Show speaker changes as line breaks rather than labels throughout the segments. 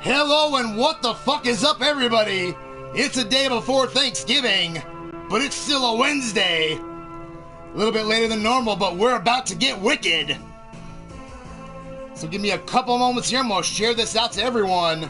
Hello and what the fuck is up, everybody? It's a day before Thanksgiving, but it's still a Wednesday. A little bit later than normal, but we're about to get wicked. So give me a couple moments here, I'm gonna share this out to everyone.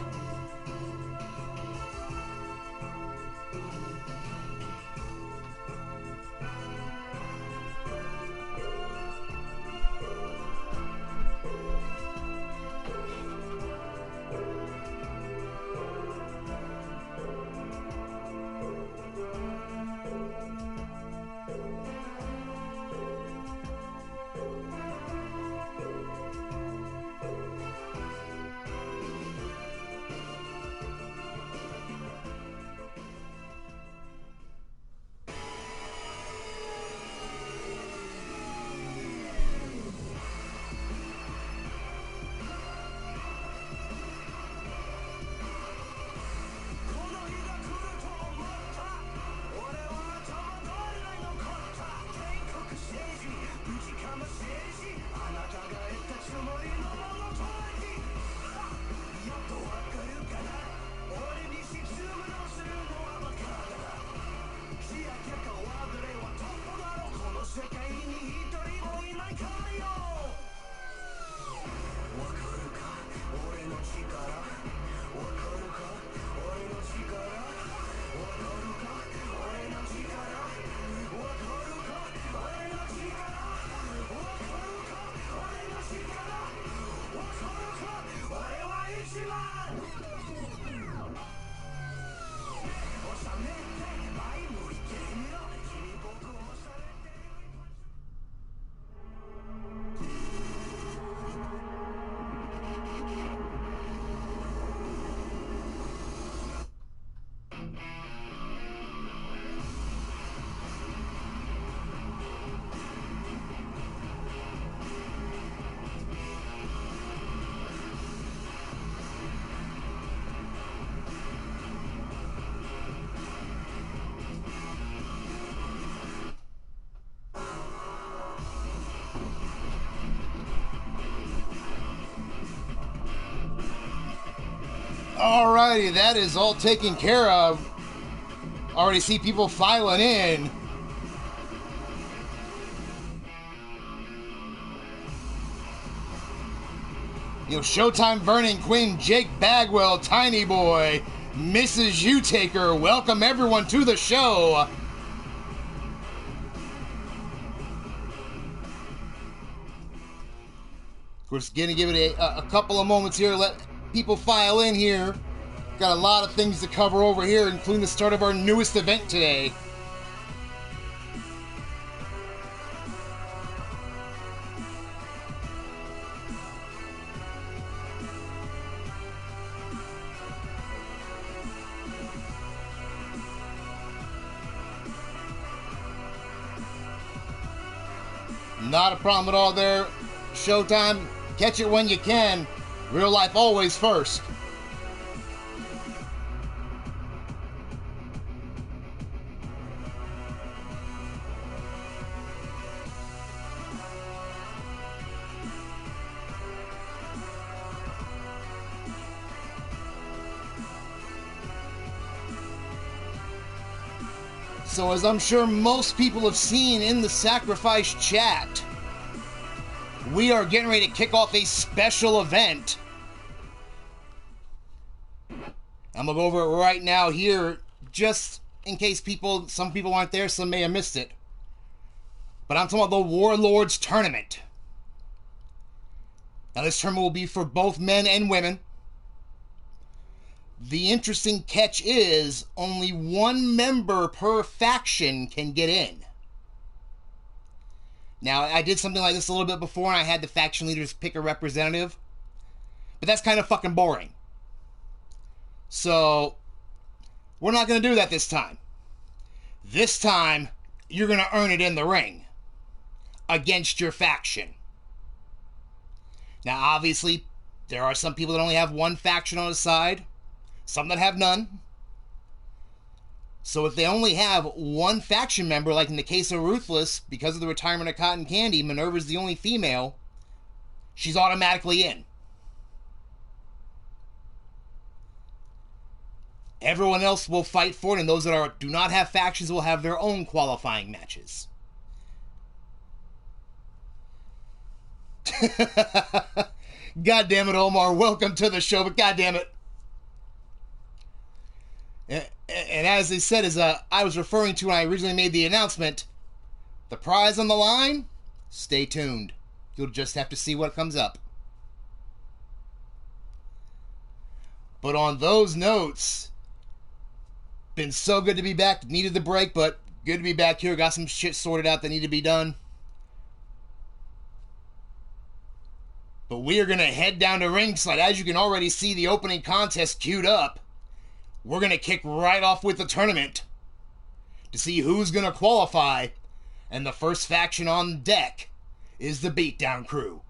Alrighty, that is all taken care of. Already see people filing in. You know, Showtime Vernon Quinn, Jake Bagwell, Tiny Boy, Mrs. U-Taker, welcome everyone to the show. We're just gonna give it a couple of moments here, let people file in here. Got a lot of things to cover over here, including the start of our newest event today. Not a problem at all there, Showtime. Catch it when you can. Real life always first. So as I'm sure most people have seen in the Sacrifice chat, we are getting ready to kick off a special event. I'm going to go over it right now here, just in case some people aren't there, some may have missed it. But I'm talking about the Warlords Tournament. Now this tournament will be for both men and women. The interesting catch is only one member per faction can get in. Now, I did something like this a little bit before, and I had the faction leaders pick a representative. But that's kind of fucking boring. So, we're not going to do that this time. This time, you're going to earn it in the ring. Against your faction. Now, obviously, there are some people that only have one faction on the side. Some that have none. So if they only have one faction member, like in the case of Ruthless, because of the retirement of Cotton Candy, Minerva's the only female, she's automatically in. Everyone else will fight for it, and those that do not have factions will have their own qualifying matches. God damn it, Omar. Welcome to the show, but god damn it. And as they said, as I was referring to when I originally made the announcement, the prize on the line, stay tuned. You'll just have to see what comes up. But on those notes, been so good to be back. Needed the break, but good to be back here. Got some shit sorted out that need to be done. But we are going to head down to ringside. As you can already see, the opening contest queued up. We're going to kick right off with the tournament to see who's going to qualify. And the first faction on deck is the Beatdown Crew.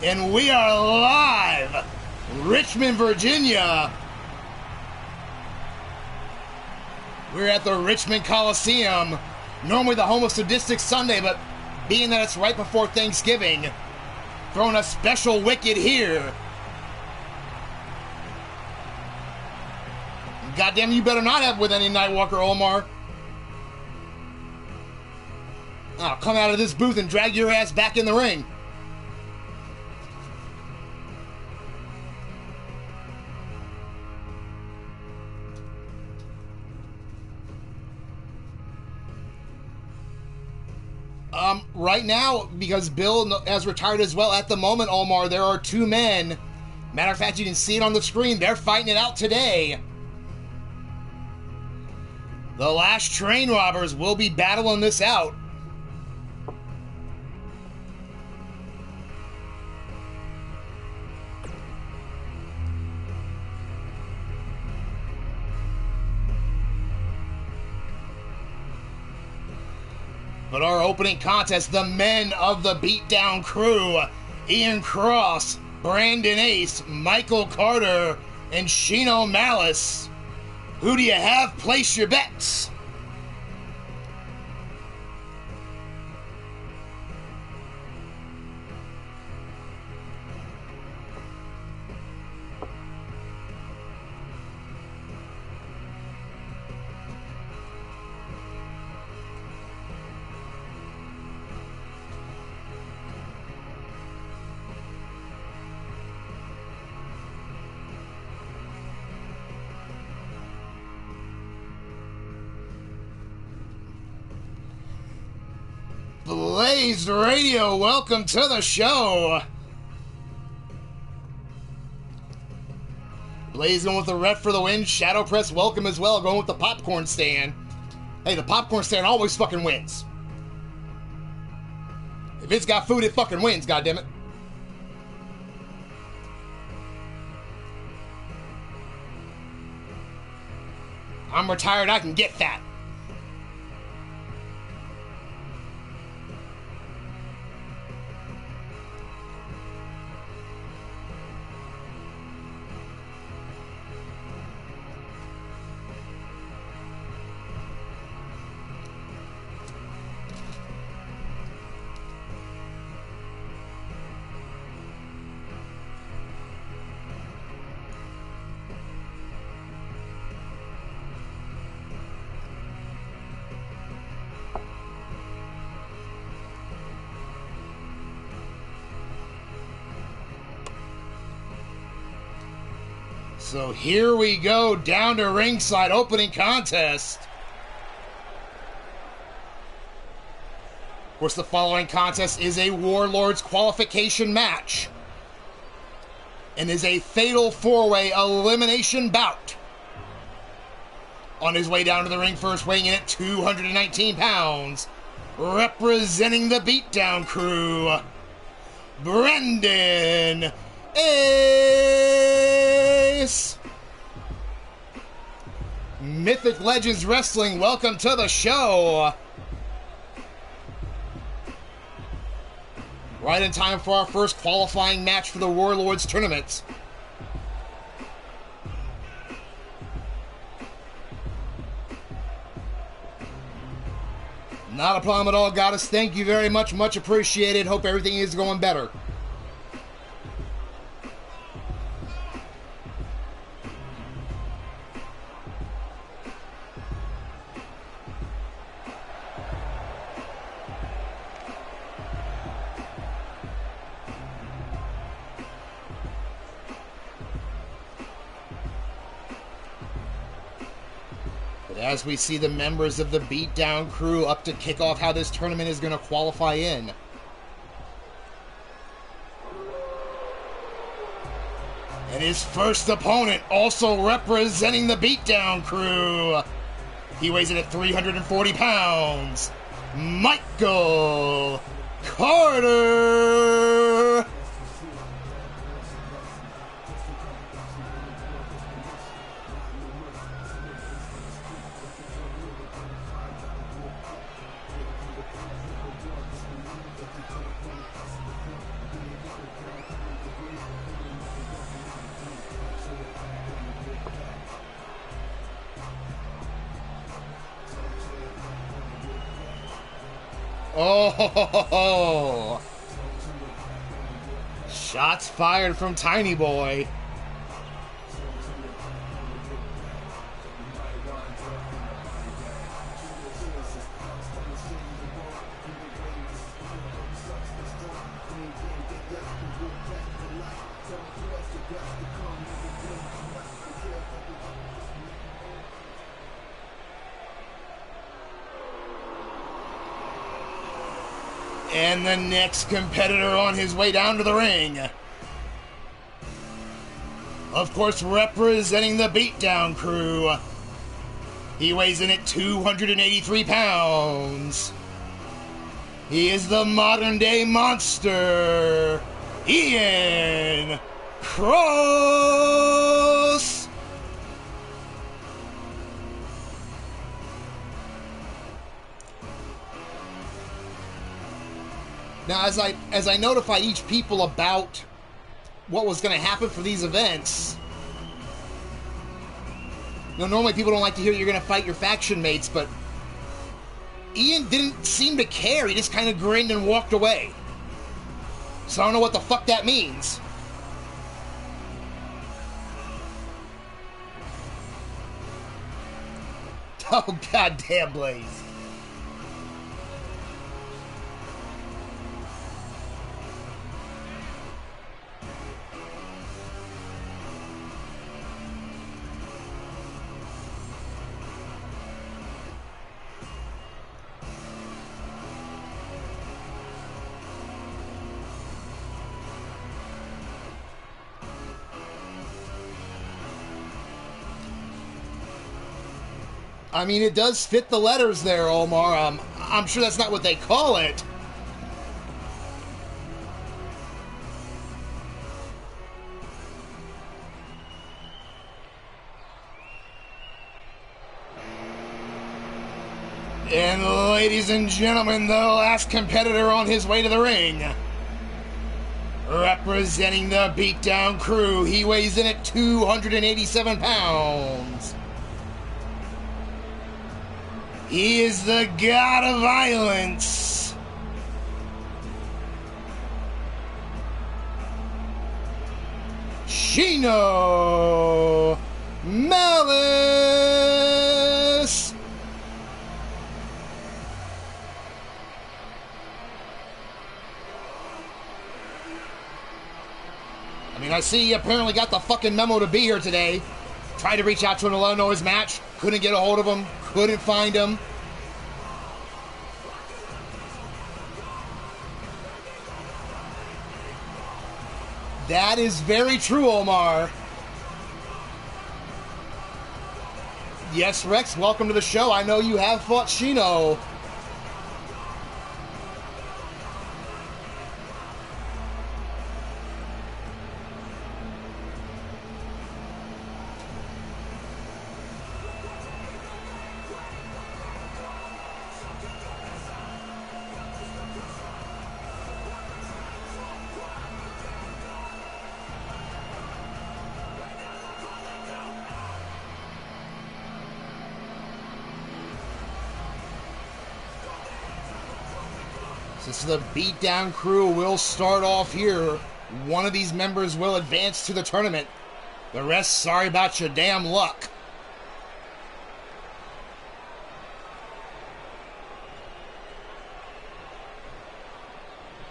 And we are live, Richmond, Virginia. We're at the Richmond Coliseum, normally the home of Sadistic Sunday, but being that it's right before Thanksgiving, throwing a special wicket here. Goddamn, you better not have with any Nightwalker, Omar. I'll come out of this booth and drag your ass back in the ring. Right now, because Bill has retired as well, at the moment, Omar, there are two men. Matter of fact, you can see it on the screen. They're fighting it out today. The last train robbers will be battling this out. But our opening contest, the men of the Beatdown Crew, Ian Cross, Brandon Ace, Michael Carter, and Shino Malice. Who do you have? Place your bets. Blaze Radio, welcome to the show. Blaze going with the ref for the win. Shadow Press, welcome as well, going with the popcorn stand. Hey, the popcorn stand always fucking wins. If it's got food, it fucking wins, goddammit. I'm retired, I can get fat. So here we go, down to ringside, opening contest. Of course, the following contest is a Warlords qualification match and is a fatal four-way elimination bout On his way down to the ring first, weighing in at 219 pounds, representing the Beatdown Crew, Brendan Ace. Mythic Legends Wrestling, welcome to the show. Right in time for our first qualifying match for the Warlords tournament. Not a problem at all, Goddess. Thank you very much. Much appreciated. Hope everything is going better. As we see the members of the Beatdown Crew up to kick off how this tournament is going to qualify in. And his first opponent, also representing the Beatdown Crew. He weighs in at 340 pounds. Michael Carter. Oh, shots fired from Tiny Boy. And the next competitor on his way down to the ring. Of course, representing the Beatdown Crew. He weighs in at 283 pounds. He is the modern day monster, Ian Cross. Now, as I notified each people about what was going to happen for these events, normally people don't like to hear you're going to fight your faction mates, but Ian didn't seem to care. He just kind of grinned and walked away. So I don't know what the fuck that means. Oh, goddamn, Blaze. I mean, it does fit the letters there, Omar. I'm sure that's not what they call it. And ladies and gentlemen, the last competitor on his way to the ring. Representing the Beatdown Crew, he weighs in at 287 pounds. He is the god of violence. Chino Malice. I mean, I see you apparently got the fucking memo to be here today. Tried to reach out to him to let him know his match. Couldn't get a hold of him. Couldn't find him. That is very true, Omar. Yes, Rex, welcome to the show. I know you have fought Shino. Since the beatdown crew will start off here, one of these members will advance to the tournament. The rest, sorry about your damn luck.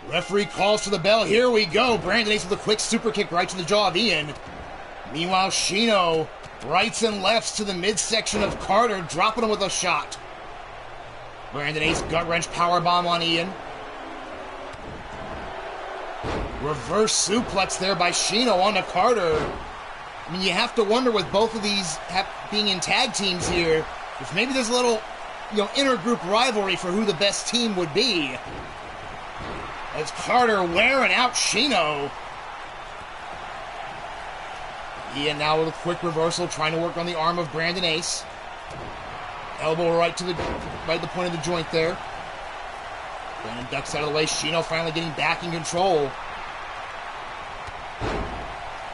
Referee calls for the bell. Here we go. Brandon Ace with a quick super kick right to the jaw of Ian. Meanwhile, Shino rights and lefts to the midsection of Carter, dropping him with a shot. Brandon Ace gut wrench powerbomb on Ian. Reverse suplex there by Shino onto Carter. I mean, you have to wonder with both of these being in tag teams here, if maybe there's a little, intergroup rivalry for who the best team would be. As Carter wearing out Shino. Ian now with a quick reversal, trying to work on the arm of Brandon Ace. Elbow right to the point of the joint there. Brandon ducks out of the way. Shino finally getting back in control.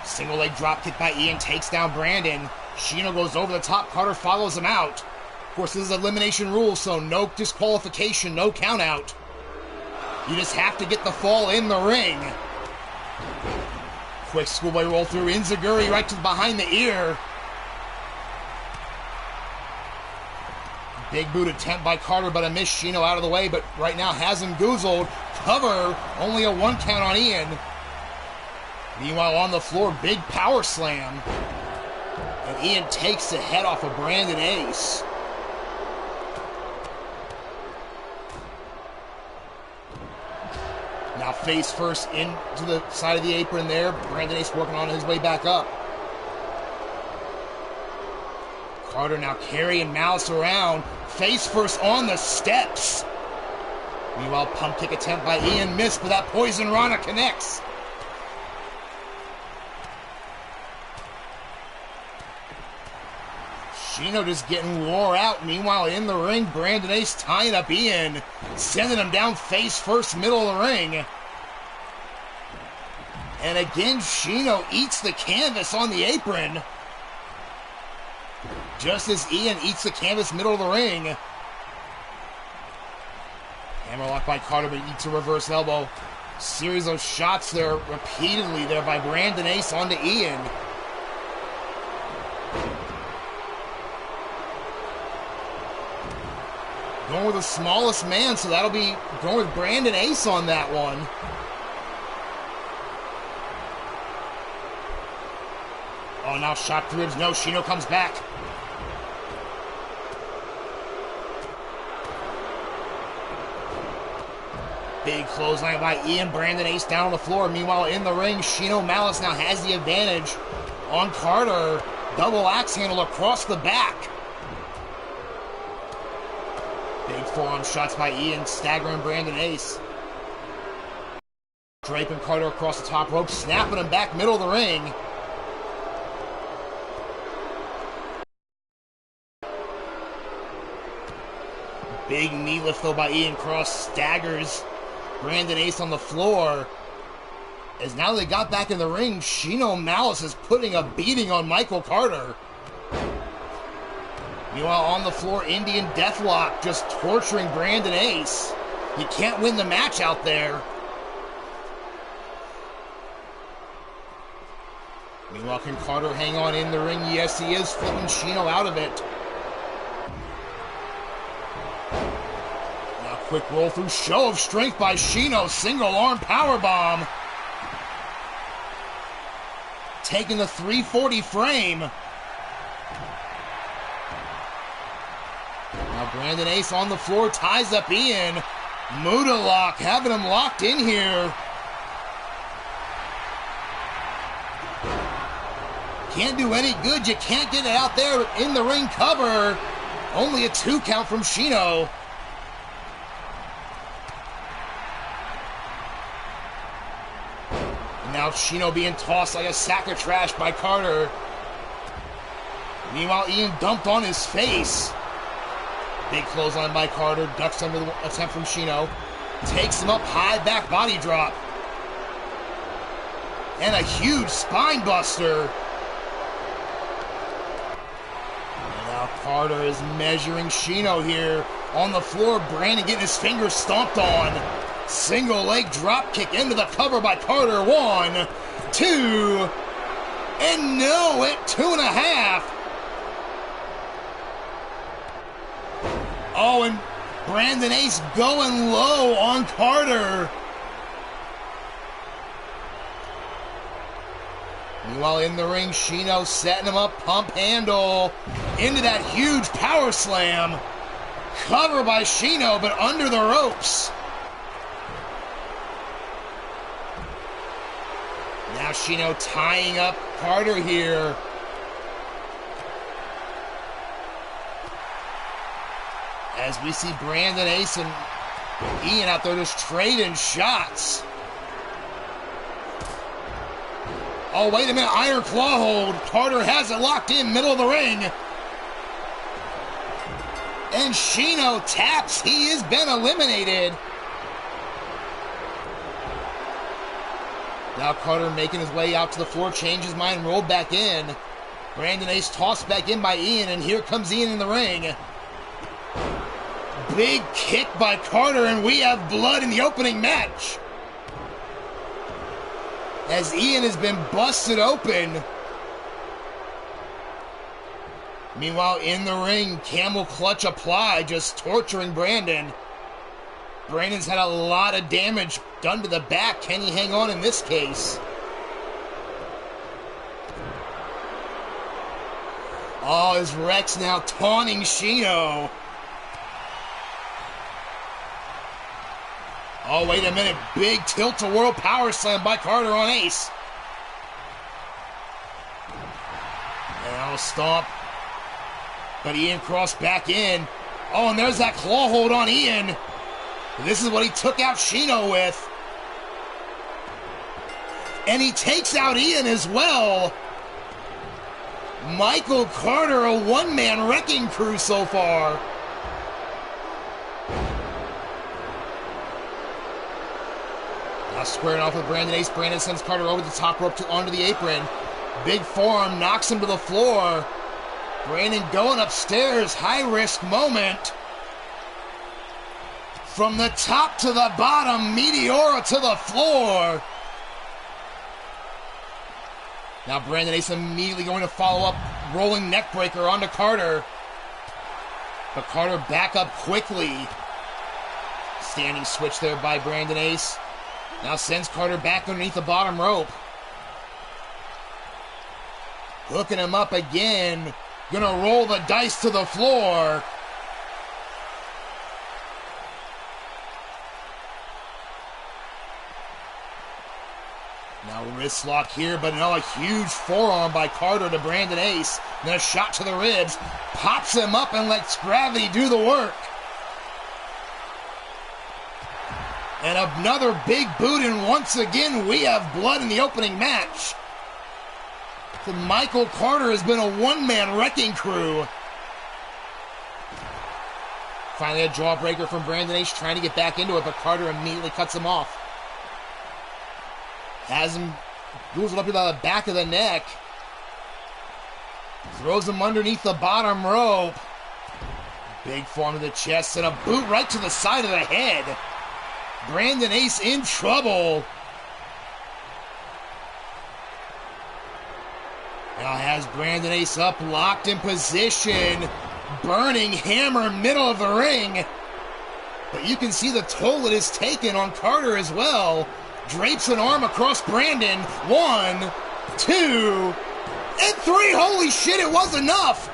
Single leg drop kick by Ian takes down Brandon. Shino goes over the top. Carter follows him out. Of course, this is elimination rules, so no disqualification, no count out. You just have to get the fall in the ring. Quick schoolboy roll through. Enziguri right to behind the ear. Big boot attempt by Carter, but a miss. Shino out of the way, but right now has him goozled. Cover, only a 1 count on Ian. Meanwhile, on the floor, big power slam. And Ian takes the head off of Brandon Ace. Now face first into the side of the apron there. Brandon Ace working on his way back up. Carter now carrying Malice around. Face first on the steps. Meanwhile, pump kick attempt by Ian missed, but that Poison Rana connects. Shino just getting wore out. Meanwhile, in the ring, Brandon Ace tying up Ian, sending him down face first, middle of the ring. And again, Shino eats the canvas on the apron. Just as Ian eats the canvas, middle of the ring. Hammerlock by Carter, but eats a reverse elbow. Series of shots there repeatedly there by Brandon Ace onto Ian. Going with the smallest man, so that'll be going with Brandon Ace on that one. Oh, now shot to ribs. No, Shino comes back. Big clothesline by Ian. Brandon Ace down on the floor. Meanwhile, in the ring, Shino Malice now has the advantage on Carter. Double axe handle across the back. Big forearm shots by Ian, staggering Brandon Ace. Draping Carter across the top rope, snapping him back middle of the ring. Big knee lift though by Ian Cross, staggers Brandon Ace on the floor. As now they got back in the ring, Shino Malice is putting a beating on Michael Carter. Meanwhile, on the floor, Indian Deathlock just torturing Brandon Ace. He can't win the match out there. Meanwhile, can Carter hang on in the ring? Yes, he is, flipping Shino out of it. Now, quick roll through, show of strength by Shino, single arm powerbomb. Taking the 340 frame. Now Brandon Ace on the floor, ties up Ian. Muda lock, having him locked in here. Can't do any good. You can't get it out there in the ring cover. Only a 2 count from Shino. And now Shino being tossed like a sack of trash by Carter. Meanwhile, Ian dumped on his face. Big clothesline by Carter. Ducks under the attempt from Shino. Takes him up high, back body drop. And a huge spine buster. And now Carter is measuring Shino here. On the floor, Brandon getting his fingers stomped on. Single leg drop kick into the cover by Carter. 1, 2, and no, at 2.5. Oh, and Brandon Ace going low on Carter. Meanwhile, in the ring, Shino setting him up, pump handle into that huge power slam. Cover by Shino, but under the ropes. Now Shino tying up Carter here. As we see Brandon Ace and Ian out there just trading shots. Oh, wait a minute. Iron claw hold. Carter has it locked in, middle of the ring. And Shino taps. He has been eliminated. Now Carter making his way out to the floor, changed his mind, rolled back in. Brandon Ace tossed back in by Ian, and here comes Ian in the ring. Big kick by Carter, and we have blood in the opening match. As Ian has been busted open. Meanwhile, in the ring, camel clutch applied, just torturing Brandon. Brandon's had a lot of damage done to the back. Can he hang on in this case? Oh, is Rex now taunting Shino? Oh, wait a minute. Big tilt-a-whirl power slam by Carter on Ace. And now a stomp. But Ian Cross back in. Oh, and there's that claw hold on Ian. This is what he took out Shino with. And he takes out Ian as well. Michael Carter, a one-man wrecking crew so far. Now squaring off with Brandon Ace. Brandon sends Carter over the top rope onto the apron. Big forearm knocks him to the floor. Brandon going upstairs. High-risk moment. From the top to the bottom, Meteora to the floor. Now Brandon Ace immediately going to follow up, rolling neckbreaker onto Carter. But Carter back up quickly. Standing switch there by Brandon Ace. Now sends Carter back underneath the bottom rope. Hooking him up again. Gonna roll the dice to the floor. Now wrist lock here, but now a huge forearm by Carter to Brandon Ace. Then a shot to the ribs. Pops him up and lets gravity do the work. And another big boot, and once again we have blood in the opening match. So Michael Carter has been a one-man wrecking crew. Finally a jawbreaker from Brandon Ace trying to get back into it, but Carter immediately cuts him off. Has him, moves it up to the back of the neck. Throws him underneath the bottom rope. Big form to the chest and a boot right to the side of the head. Brandon Ace in trouble. Now has Brandon Ace up, locked in position. Burning hammer, middle of the ring. But you can see the toll it has taken on Carter as well. Drapes an arm across Brandon. 1, 2, and 3. Holy shit, it was enough.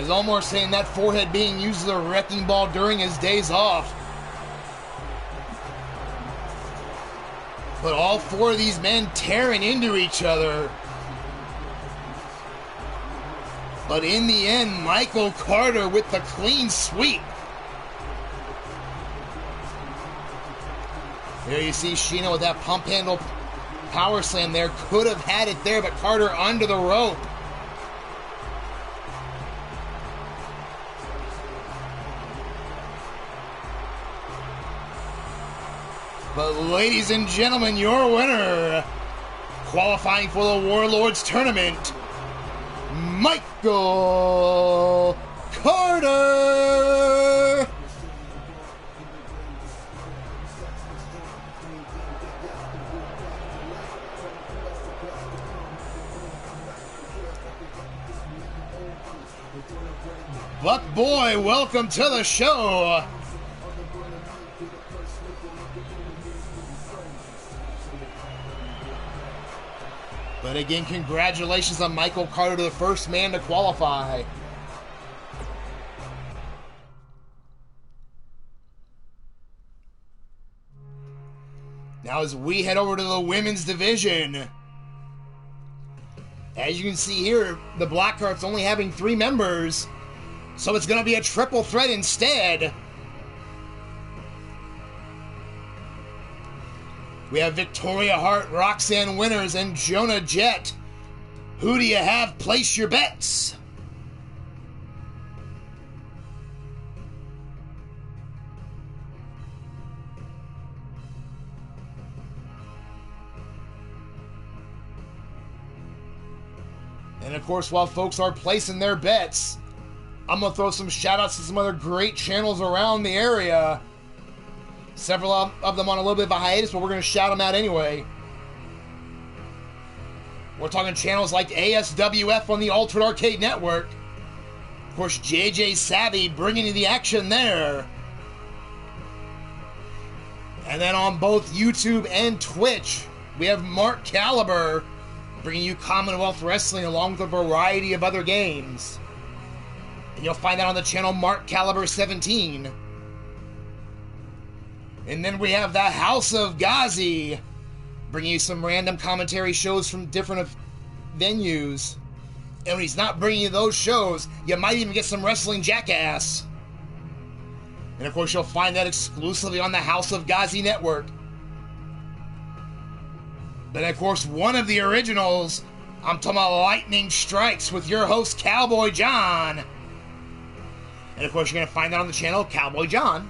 As Omar saying that forehead being used as a wrecking ball during his days off. But all four of these men tearing into each other. But in the end, Michael Carter with the clean sweep. There you see Sheena with that pump handle power slam there. Could have had it there, but Carter under the rope. But ladies and gentlemen, your winner, qualifying for the Warlords Tournament, Michael Carter! Buck Boy, welcome to the show! But again, congratulations on Michael Carter, the first man to qualify. Now as we head over to the women's division, as you can see here, the Blackhearts only having 3 members, so it's going to be a triple threat instead. We have Victoria Hart, Roxanne Winters, and Jonah Jett. Who do you have? Place your bets. And of course, while folks are placing their bets, I'm going to throw some shout outs to some other great channels around the area. Several of them on a little bit of a hiatus, but we're going to shout them out anyway. We're talking channels like ASWF on the Altered Arcade Network. Of course, JJ Savvy bringing you the action there. And then on both YouTube and Twitch, we have Mark Caliber bringing you Commonwealth Wrestling along with a variety of other games. And you'll find that on the channel Mark Caliber 17. And then we have the House of Ghazi, bringing you some random commentary shows from different venues. And when he's not bringing you those shows, you might even get some Wrestling Jackass. And of course, you'll find that exclusively on the House of Ghazi Network. But of course, one of the originals, I'm talking about Lightning Strikes with your host, Cowboy John. And of course, you're going to find that on the channel, Cowboy John.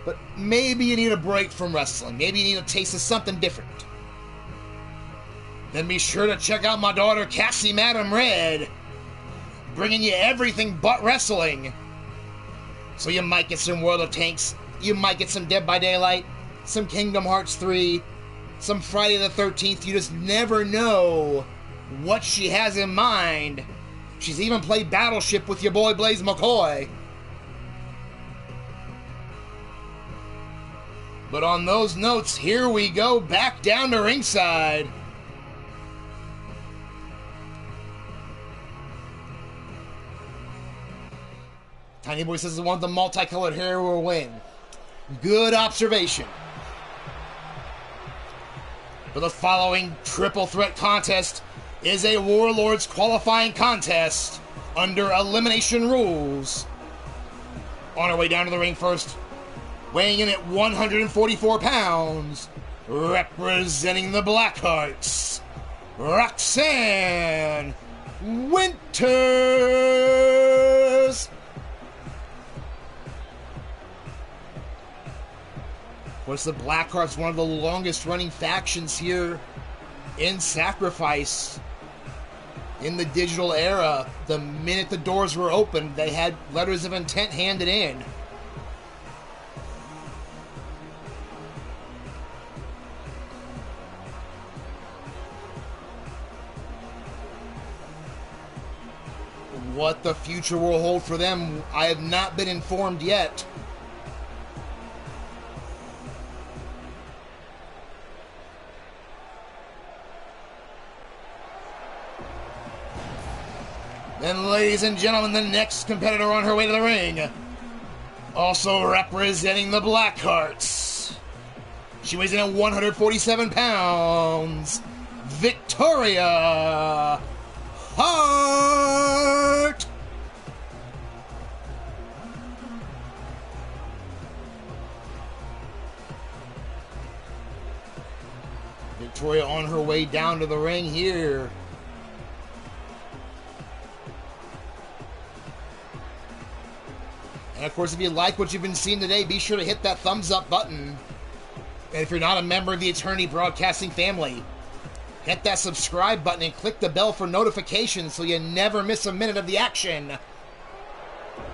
But maybe you need a break from wrestling. Maybe you need a taste of something different. Then be sure to check out my daughter, Cassie Madam Red, bringing you everything but wrestling. So you might get some World of Tanks, you might get some Dead by Daylight, some Kingdom Hearts 3, some Friday the 13th. You just never know what she has in mind. She's even played Battleship with your boy Blaze McCoy. But on those notes, here we go back down to ringside. Tiny Boy says the one with the multicolored hair will win. Good observation. For the following triple threat contest is a Warlords qualifying contest under elimination rules. On our way down to the ring first, weighing in at 144 pounds, representing the Blackhearts, Roxanne Winters. Of course, the Blackhearts, one of the longest running factions here in Sacrifice in the digital era. The minute the doors were opened, they had letters of intent handed in. What the future will hold for them, I have not been informed yet. And ladies and gentlemen, the next competitor on her way to the ring, also representing the Blackhearts. She weighs in at 147 pounds, Victoria Hart. Victoria on her way down to the ring here. And of course, if you like what you've been seeing today, be sure to hit that thumbs up button. And if you're not a member of the Eternity Broadcasting family, hit that subscribe button and click the bell for notifications so you never miss a minute of the action.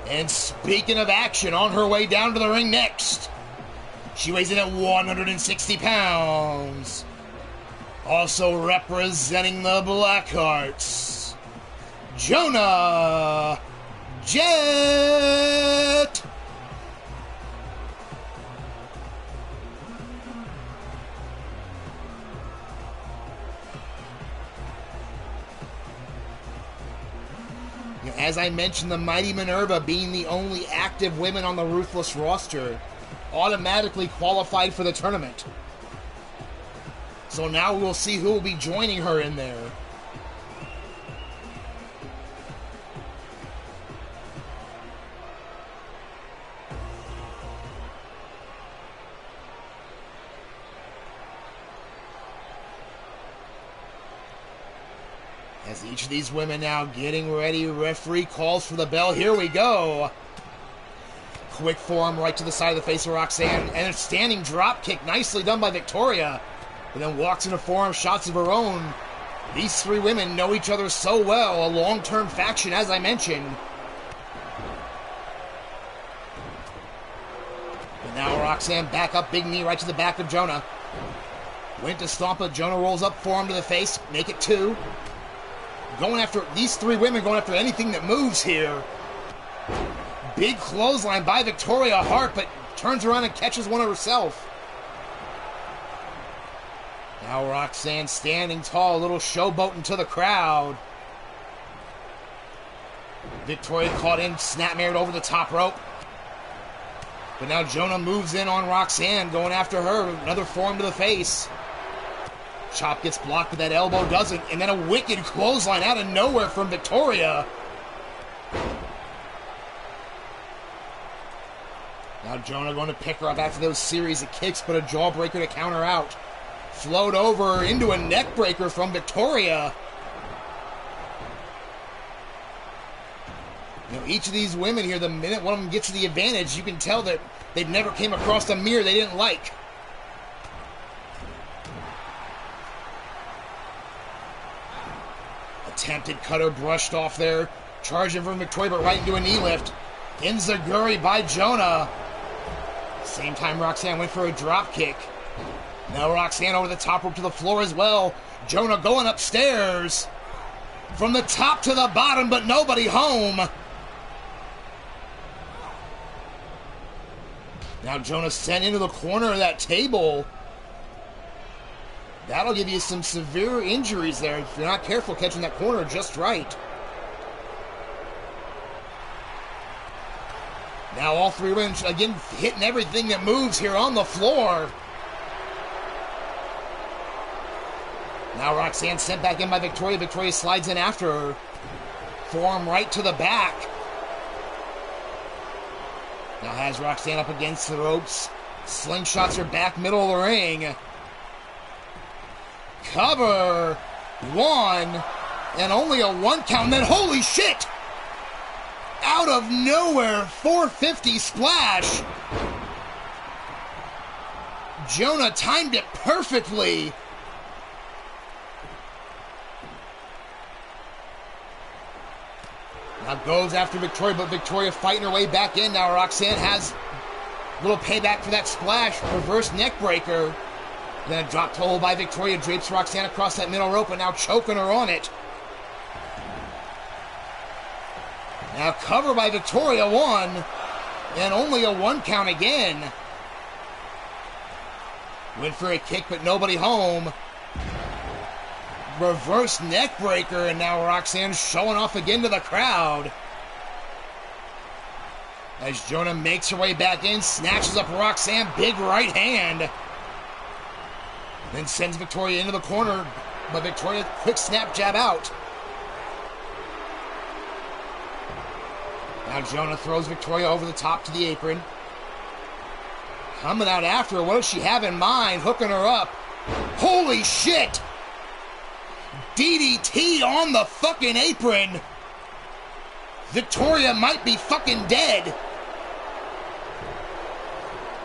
And speaking of action, on her way down to the ring next, she weighs in at 160 pounds. Also representing the Blackhearts, Jonah Jet. As I mentioned, the Mighty Minerva, being the only active women on the Ruthless roster, automatically qualified for the tournament. So now we'll see who will be joining her in there. As each of these women now getting ready, referee calls for the bell. Here we go. Quick forearm right to the side of the face of Roxanne, and a standing drop kick, nicely done by Victoria. And then walks into forearm shots of her own. These three women know each other so well, a long-term faction, as I mentioned. And now Roxanne back up, big knee right to the back of Jonah. Went to stomp it, Jonah rolls up, forearm to the face, make it 2. Going after, these three women going after anything that moves here. Big clothesline by Victoria Hart, but turns around and catches one of herself. Now Roxanne standing tall, a little showboating to the crowd. Victoria caught in, snapmared over the top rope. But now Jonah moves in on Roxanne, going after her. Another forearm to the face. Chop gets blocked, but that elbow doesn't. And then a wicked clothesline out of nowhere from Victoria. Now Jonah going to pick her up after those series of kicks, but a jawbreaker to counter out. Float over into a neck breaker from Victoria. You know, each of these women here, the minute one of them gets to the advantage, you can tell that they've never came across a mirror they didn't like. Attempted cutter brushed off there. Charging from Victoria, but right into a knee lift. Enziguri by Jonah. Same time Roxanne went for a drop kick. Now Roxanne over the top rope to the floor as well. Jonah going upstairs. From the top to the bottom, but nobody home. Now Jonah sent into the corner of that table. That'll give you some severe injuries there if you're not careful catching that corner just right. Now all three women, again, hitting everything that moves here on the floor. Now Roxanne sent back in by Victoria. Victoria slides in after her. Forearm right to the back. Now has Roxanne up against the ropes. Slingshots her back middle of the ring. Cover. 1. And only a 1 count. And then holy shit! Out of nowhere, 450 splash. Jonah timed it perfectly. Now goes after Victoria, but Victoria fighting her way back in. Now Roxanne has a little payback for that splash. Reverse neck breaker. Then a drop toe by Victoria drapes Roxanne across that middle rope and now choking her on it. Now cover by Victoria, 1. And only a 1 count again. Went for a kick, but nobody home. reverse neck breaker, and now Roxanne showing off again to the crowd. As Jonah makes her way back in, snatches up Roxanne, big right hand. Then sends Victoria into the corner, but Victoria, quick snap jab out. Now Jonah throws Victoria over the top to the apron. Coming out after her, what does she have in mind? Hooking her up. Holy shit! DDT on the fucking apron. Victoria might be fucking dead.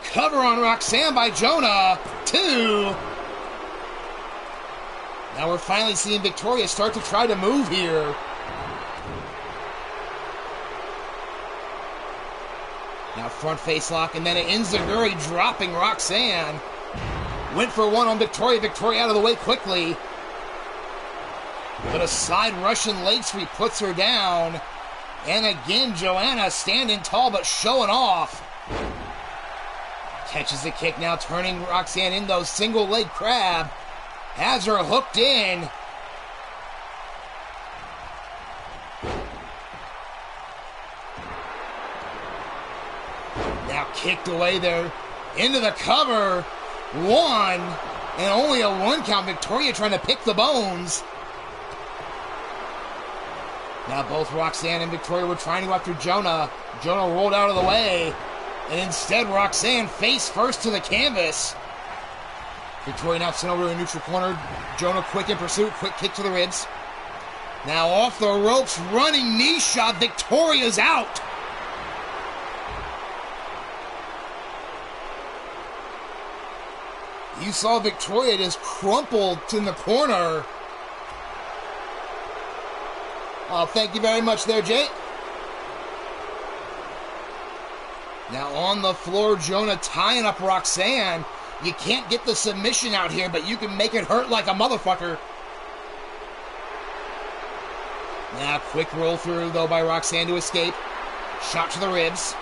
Cover on Roxanne by Jonah. 2. Now we're finally seeing Victoria start to try to move here. Now front face lock, and then an enziguri dropping Roxanne. Went for one on Victoria. Victoria out of the way quickly. But a side Russian leg sweep puts her down. And again, Joanna standing tall but showing off. Catches the kick now, turning Roxanne into a single leg crab. Has her hooked in. Now kicked away there into the cover. 1, and only a 1 count. Victoria trying to pick the bones. Now both Roxanne and Victoria were trying to go after Jonah. Jonah rolled out of the way. And instead, Roxanne face first to the canvas. Victoria now sent over to the neutral corner. Jonah quick in pursuit. Quick kick to the ribs. Now off the ropes. Running knee shot. Victoria's out. You saw Victoria just crumpled in the corner. Oh, thank you very much there, Jay. Now on the floor, Jonah tying up Roxanne. You can't get the submission out here, but you can make it hurt like a motherfucker. Now quick roll through, though, by Roxanne to escape. Shot to the ribs.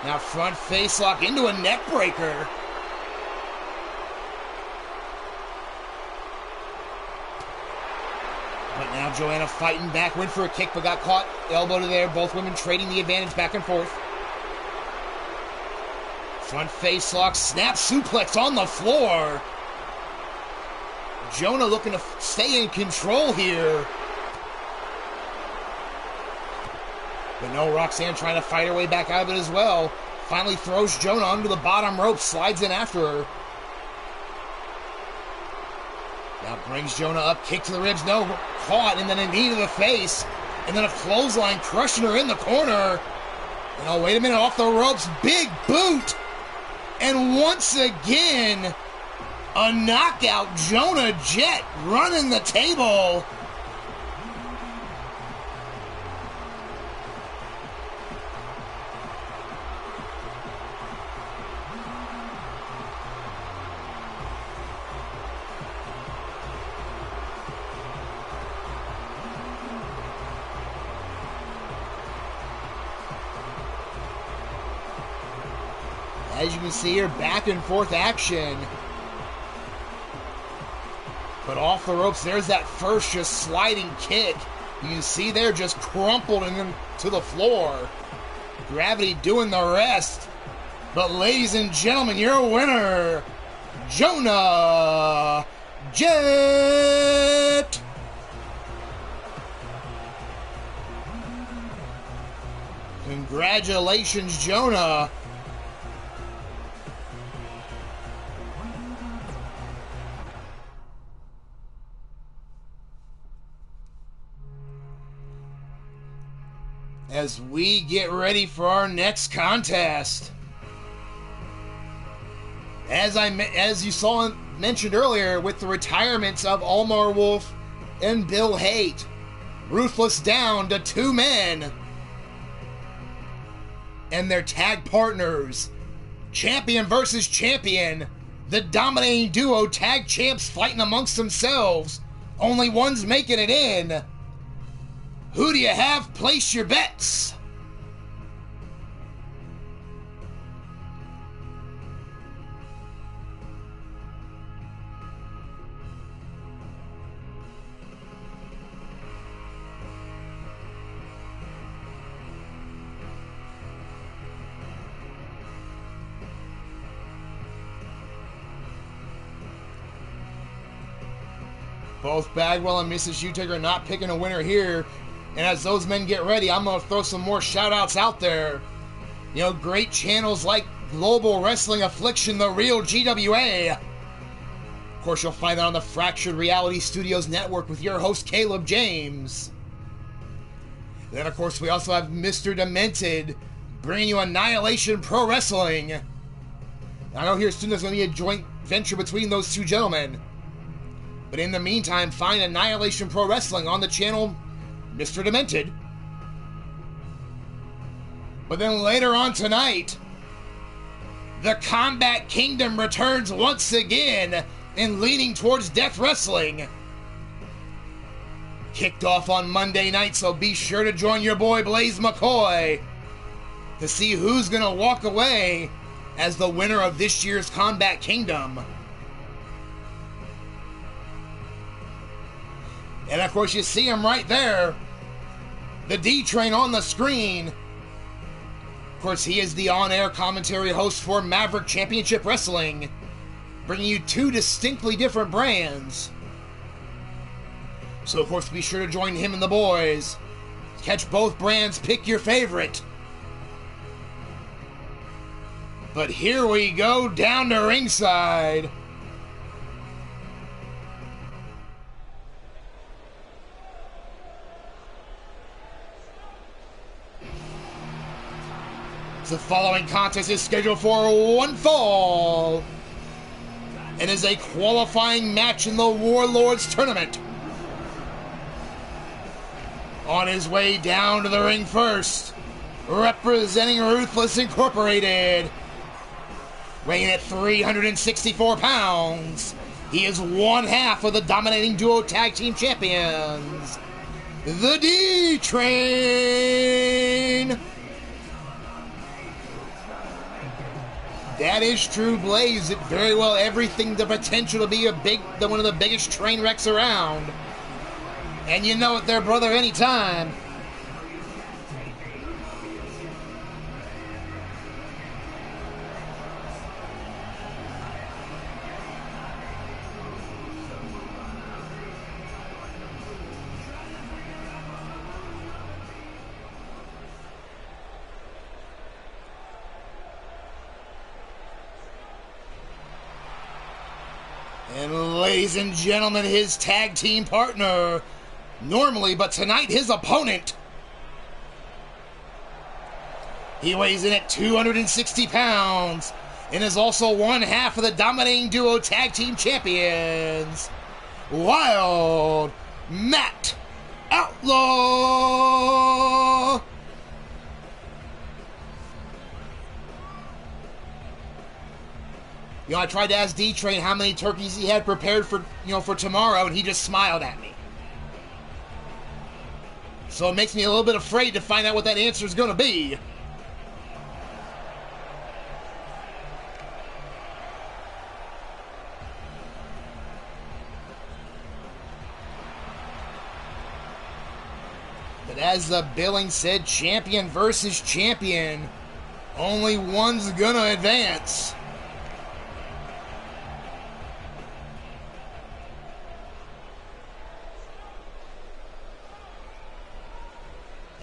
Now front face lock into a neck breaker. But now Joanna fighting back, went for a kick, but got caught. Elbow to there, both women trading the advantage back and forth. Front face lock, snap suplex on the floor. Jonah looking to stay in control here. But no, Roxanne trying to fight her way back out of it as well. Finally throws Jonah onto the bottom rope, slides in after her. Now brings Jonah up, kick to the ribs, no, caught, and then a knee to the face. And then a clothesline crushing her in the corner. And oh, wait a minute, off the ropes, big boot. And once again, a knockout. Jonah Jet running the table. As you can see here, back and forth action. But off the ropes, there's that first just sliding kick. You can see there just crumpled into the floor. Gravity doing the rest. But ladies and gentlemen, your winner, Jonah Jet. Congratulations, Jonah. As we get ready for our next contest. As you saw mentioned earlier, with the retirements of Omar Wolf and Bill Haight, Ruthless down to 2 men and their tag partners, champion versus champion, the dominating duo tag champs fighting amongst themselves. Only one's making it in. Who do you have? Place your bets. Both Bagwell and Mrs. Utegra not picking a winner here. And as those men get ready, I'm going to throw some more shout-outs out there. You know, great channels like Global Wrestling Affliction, The Real GWA. Of course, you'll find that on the Fractured Reality Studios Network with your host, Caleb James. Then, of course, we also have Mr. Demented bringing you Annihilation Pro Wrestling. I know here soon there's going to be a joint venture between those two gentlemen. But in the meantime, find Annihilation Pro Wrestling on the channel Mr. Demented. But then later on tonight, the Combat Kingdom returns once again and leaning towards Death Wrestling. Kicked off on Monday night, so be sure to join your boy Blaze McCoy to see who's going to walk away as the winner of this year's Combat Kingdom. And of course, you see him right there, the D-Train on the screen. Of course, he is the on-air commentary host for Maverick Championship Wrestling, bringing you two distinctly different brands. So, of course, be sure to join him and the boys. Catch both brands, pick your favorite. But here we go down to ringside. The following contest is scheduled for one fall and is a qualifying match in the Warlords Tournament. On his way down to the ring first, representing Ruthless Incorporated, weighing at 364 pounds, he is one half of the Dominating Duo Tag Team Champions, the D-Train. That is true, Blaze. It very well everything the potential to be one of the biggest train wrecks around. And you know it there, brother, anytime. And ladies and gentlemen, his tag team partner, normally, but tonight his opponent. He weighs in at 260 pounds and is also one half of the Dominating Duo Tag Team Champions, Wild Matt Outlaw. You know, I tried to ask D-Train how many turkeys he had prepared for, for tomorrow, and he just smiled at me. So it makes me a little bit afraid to find out what that answer is going to be. But as the billing said, champion versus champion, only one's going to advance.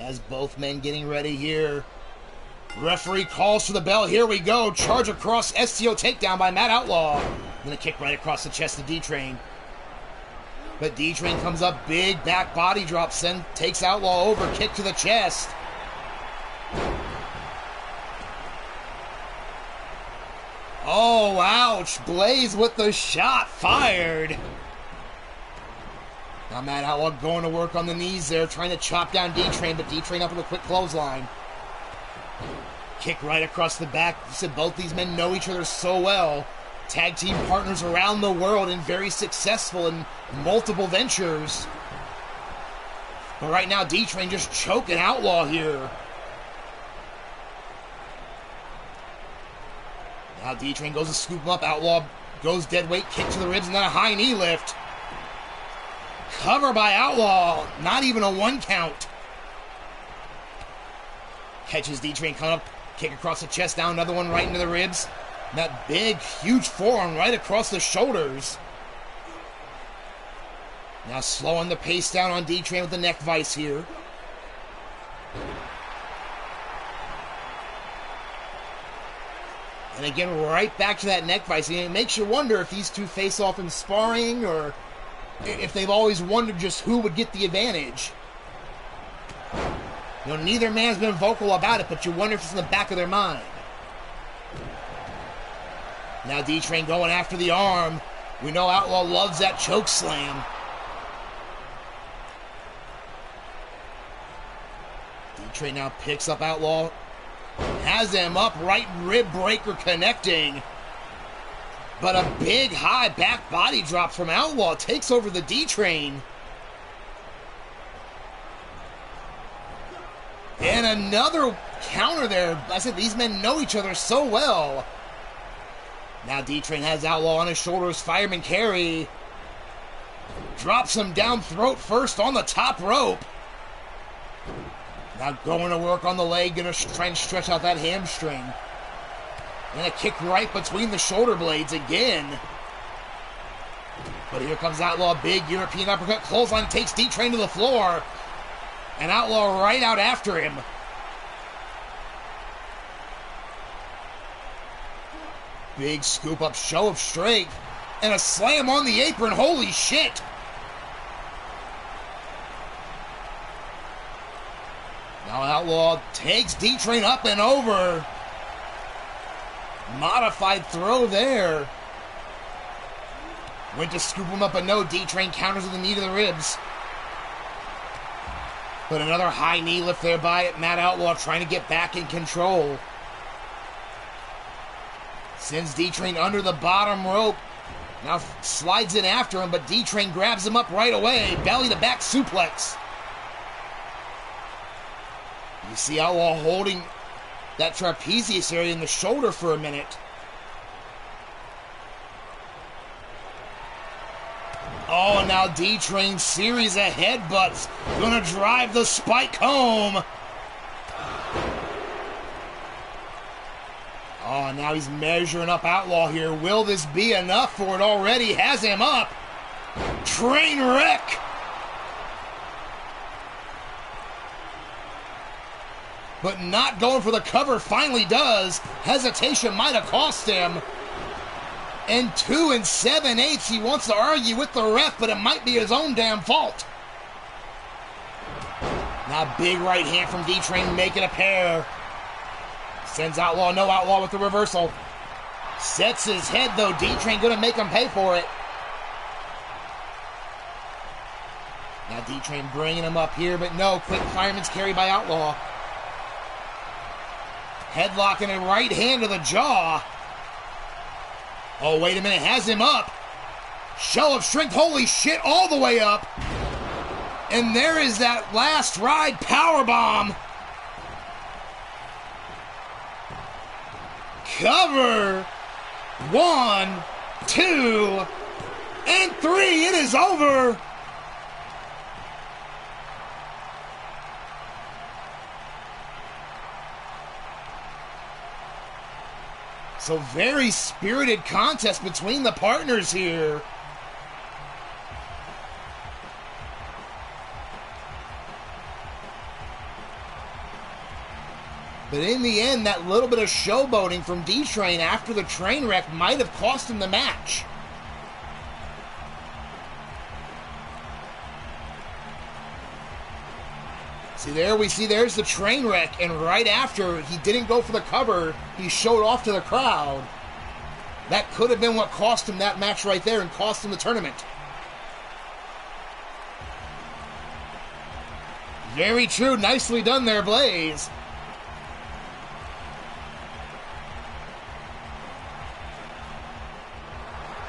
As both men getting ready here. Referee calls for the bell. Here we go. Charge across, STO takedown by Matt Outlaw. Gonna kick right across the chest of D-Train. But D-Train comes up, big back body drop, takes Outlaw over, kick to the chest. Oh, ouch. Blaze with the shot fired. Now Matt Outlaw going to work on the knees there, trying to chop down D-Train, but D-Train up with a quick clothesline. Kick right across the back. You said both these men know each other so well. Tag team partners around the world and very successful in multiple ventures. But right now, D-Train just choking Outlaw here. Now D-Train goes to scoop him up. Outlaw goes dead weight, kick to the ribs, and then a high knee lift. Cover by Outlaw. Not even a one count. Catches D-Train coming up. Kick across the chest, down another one right into the ribs. And that big, huge forearm right across the shoulders. Now slowing the pace down on D-Train with the neck vice here. And again, right back to that neck vice. And it makes you wonder if these two face off in sparring or if they've always wondered just who would get the advantage. You know, neither man's been vocal about it, but you wonder if it's in the back of their mind. Now D-Train going after the arm. We know Outlaw loves that choke slam. D-Train now picks up Outlaw. Has him up, right rib breaker connecting. But a big high back body drop from Outlaw takes over the D-Train. And another counter there. I said these men know each other so well. Now D-Train has Outlaw on his shoulders, fireman carry. Drops him down throat first on the top rope. Now going to work on the leg, gonna try and stretch out that hamstring. And a kick right between the shoulder blades again. But here comes Outlaw, big European uppercut, clothesline takes D-Train to the floor. And Outlaw right out after him. Big scoop up, show of strength. And a slam on the apron, holy shit. Now Outlaw takes D-Train up and over. Modified throw there. Went to scoop him up, but no, D-Train counters with the knee to the ribs. But another high knee lift there by Matt Outlaw, trying to get back in control. Sends D-Train under the bottom rope. Now slides in after him, but D-Train grabs him up right away. Belly to back suplex. You see Outlaw holding that trapezius area in the shoulder for a minute. Oh, now D-Train series of headbutts. Gonna drive the spike home. Oh, now he's measuring up Outlaw here. Will this be enough for it already? Has him up. Train wreck. But not going for the cover, finally does. Hesitation might have cost him. And 2 7/8, he wants to argue with the ref, but it might be his own damn fault. Now big right hand from D-Train, making a pair. Sends Outlaw, no Outlaw with the reversal. Sets his head though, D-Train gonna make him pay for it. Now D-Train bringing him up here, but no, quick fireman's carry by Outlaw. Headlocking a right hand to the jaw. Oh, wait a minute, has him up. Show of strength, holy shit, all the way up. And there is that last ride powerbomb. Cover. 1, 2, and 3. It is over. So very spirited contest between the partners here. But in the end, that little bit of showboating from D-Train after the train wreck might have cost him the match. See, there's the train wreck, and right after, he didn't go for the cover, he showed off to the crowd. That could have been what cost him that match right there and cost him the tournament. Very true, nicely done there, Blaze.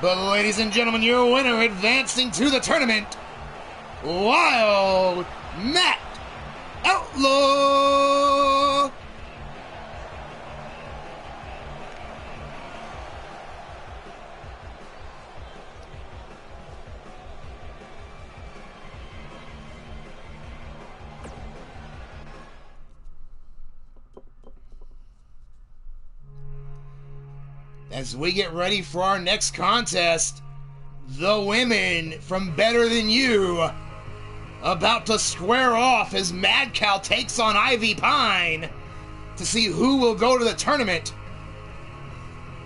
But ladies and gentlemen, your winner advancing to the tournament, Wild Matt Outlaw! As we get ready for our next contest, the women from Better Than You about to square off as Mad Cow takes on Ivy Pine to see who will go to the tournament.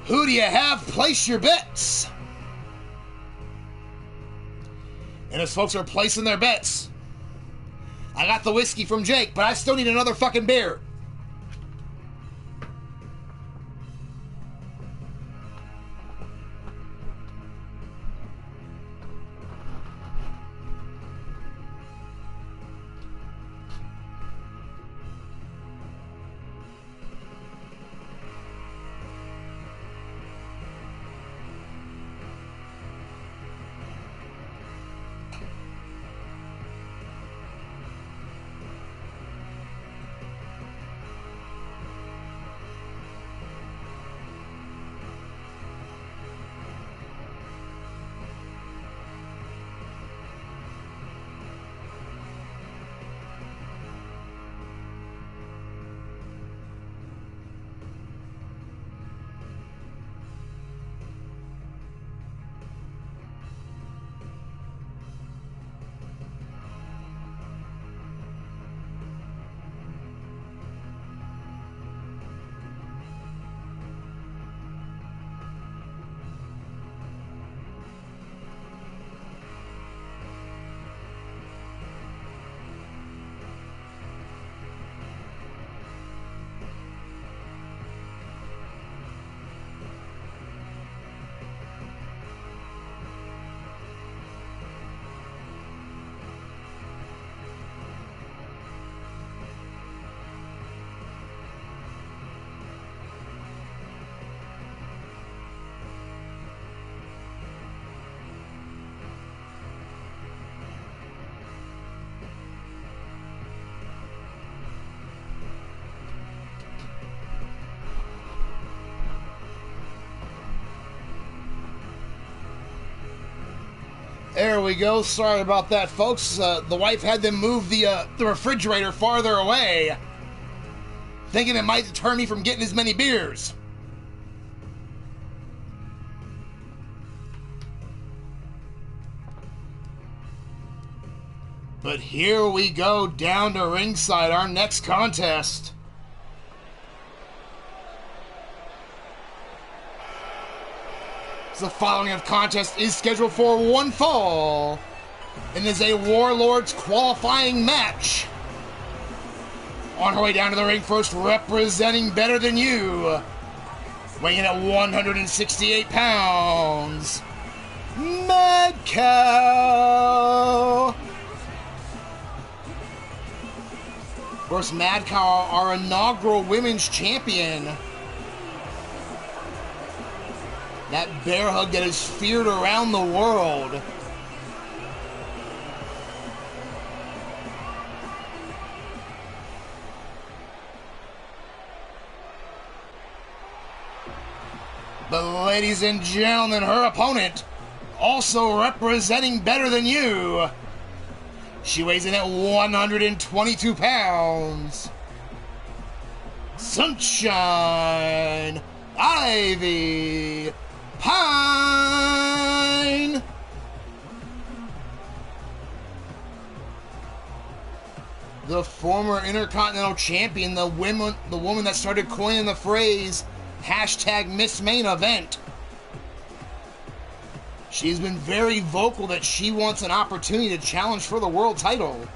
Who do you have? Place your bets. And as folks are placing their bets, I got the whiskey from Jake, but I still need another fucking beer. There we go. Sorry about that, folks. The wife had them move the refrigerator farther away, thinking it might deter me from getting as many beers. But here we go down to ringside, our next contest. The following of contest is scheduled for one fall and is a Warlords qualifying match. On her way down to the ring first, representing Better Than You, weighing in at 168 pounds, Mad Cow. Of course, Mad Cow, our inaugural women's champion. That bear hug that is feared around the world. But ladies and gentlemen, her opponent, also representing Better Than You. She weighs in at 122 pounds. Sunshine Ivy Pine. The former Intercontinental Champion, the woman that started coining the phrase #MissMainEvent. She's been very vocal that she wants an opportunity to challenge for the world title.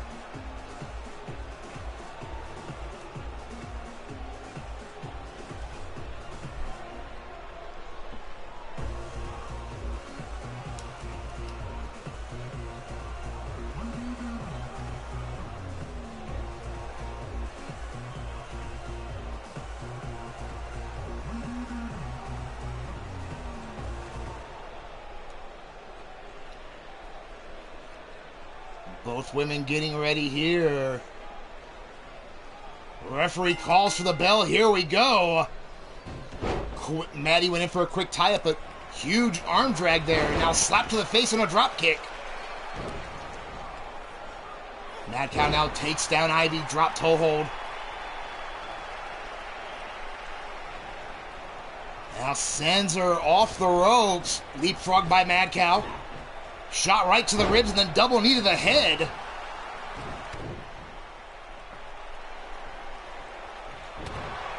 Both women getting ready here. Referee calls for the bell. Here we go. Maddie went in for a quick tie-up, but huge arm drag there. Now slap to the face on a drop kick. Mad Cow now takes down Ivy. Drop toe hold. Now sends her off the ropes. Leapfrog by Mad Cow. Shot right to the ribs and then double knee to the head.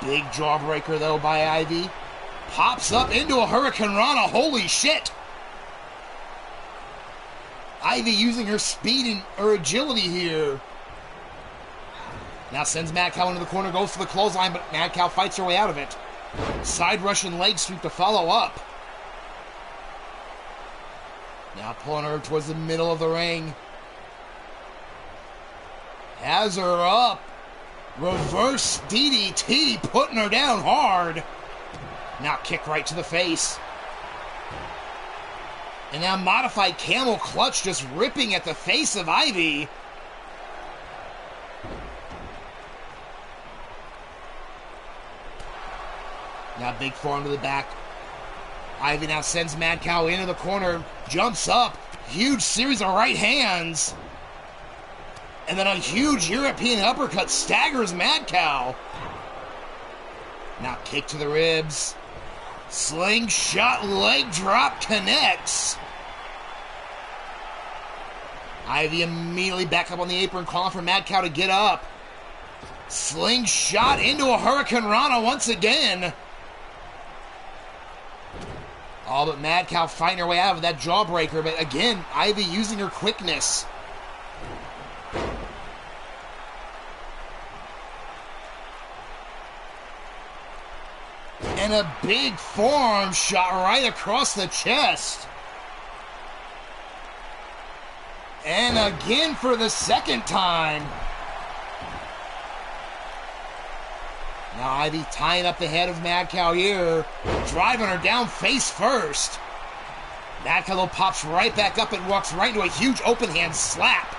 Big jawbreaker, though, by Ivy. Pops up into a Hurricane Rana. Holy shit! Ivy using her speed and her agility here. Now sends Mad Cow into the corner, goes for the clothesline, but Mad Cow fights her way out of it. Side Russian leg sweep to follow up. Now pulling her towards the middle of the ring. Has her up. Reverse DDT, putting her down hard. Now kick right to the face. And now modified camel clutch just ripping at the face of Ivy. Now big forearm to the back. Ivy now sends Mad Cow into the corner. Jumps up. Huge series of right hands. And then a huge European uppercut staggers Mad Cow. Now kick to the ribs. Slingshot leg drop connects. Ivy immediately back up on the apron, calling for Mad Cow to get up. Slingshot into a Hurricane Rana once again. Oh, but Mad Cow fighting her way out of that jawbreaker. But again, Ivy using her quickness. And a big forearm shot right across the chest. And again for the second time. Now Ivy tying up the head of Mad Cow here. Driving her down face first. Mad Cow pops right back up and walks right into a huge open hand slap.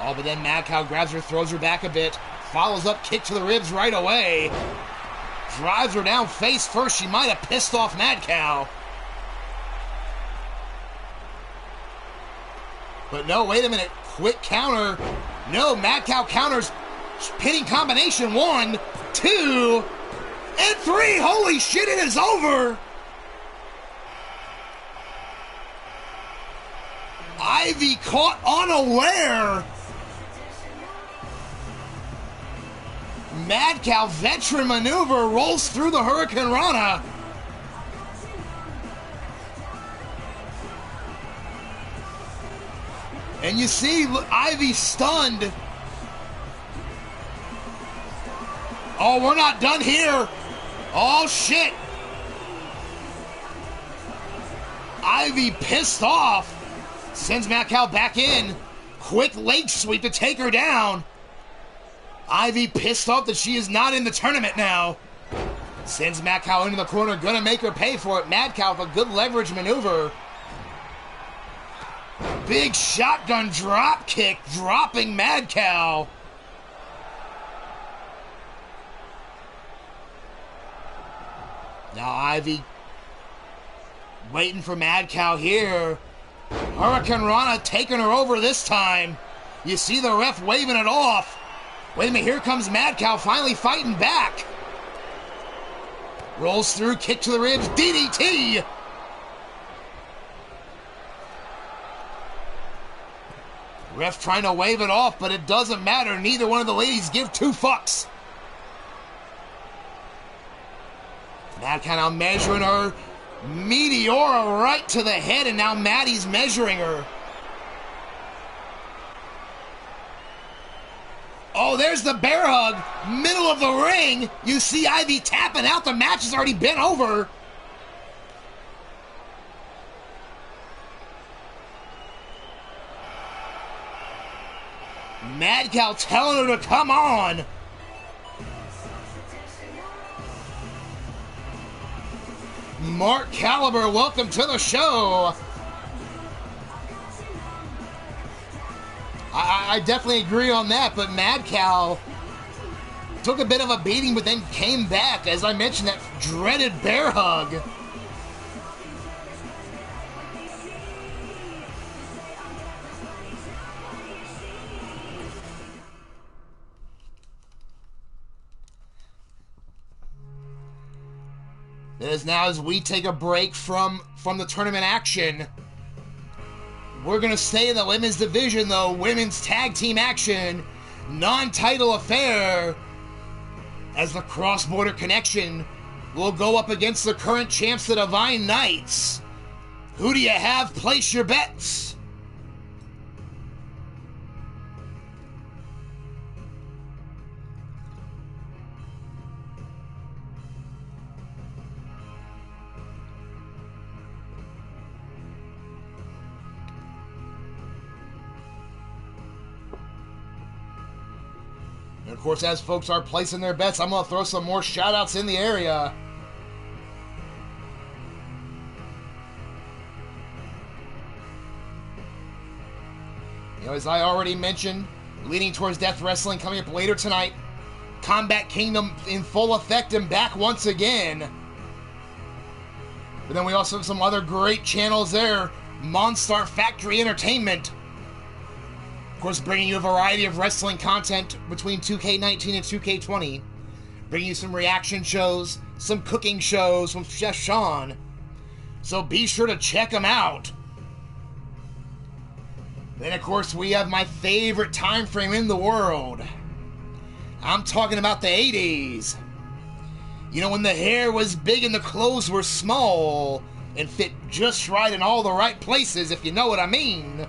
Oh, but then Mad Cow grabs her, throws her back a bit. Follows up, kick to the ribs right away. Drives her down face first. She might have pissed off Mad Cow. But no, wait a minute. Quick counter. No, Mad Cow counters. Pitting combination. 1, 2, and 3. Holy shit, it is over. Ivy caught unaware. Mad Cow veteran maneuver rolls through the Hurricane Rana. And you see Ivy stunned. Oh, we're not done here. Oh, shit. Ivy pissed off. Sends Mad Cow back in. Quick leg sweep to take her down. Ivy pissed off that she is not in the tournament now. Sends Mad Cow into the corner. Gonna make her pay for it. Mad Cow with a good leverage maneuver. Big shotgun drop kick. Dropping Mad Cow. Now Ivy waiting for Mad Cow here. Hurricane Rana taking her over this time. You see the ref waving it off. Wait a minute, here comes Mad Cow finally fighting back. Rolls through, kick to the ribs, DDT. Ref trying to wave it off, but it doesn't matter. Neither one of the ladies give two fucks. Mad Cow now measuring her. Meteora right to the head, and now Maddie's measuring her. Oh, there's the bear hug. Middle of the ring. You see Ivy tapping out. The match has already been over. Mad Cow telling her to come on. Mark Caliber, welcome to the show. I definitely agree on that, but Mad Cow took a bit of a beating, but then came back. As I mentioned, that dreaded bear hug. It is now as we take a break from the tournament action. We're going to stay in the women's division, though. Women's tag team action, non-title affair, as the Cross-Border Connection will go up against the current champs, the Divine Knights. Who do you have? Place your bets. And of course, as folks are placing their bets, I'm going to throw some more shout-outs in the area. You know, as I already mentioned, leading towards Death Wrestling coming up later tonight. Combat Kingdom in full effect and back once again. But then we also have some other great channels there. Monstar Factory Entertainment. Of course, bringing you a variety of wrestling content between 2K19 and 2K20. Bringing you some reaction shows, some cooking shows from Chef Sean. So be sure to check them out. Then, of course, we have my favorite time frame in the world. I'm talking about the 80s. You know, when the hair was big and the clothes were small and fit just right in all the right places, if you know what I mean.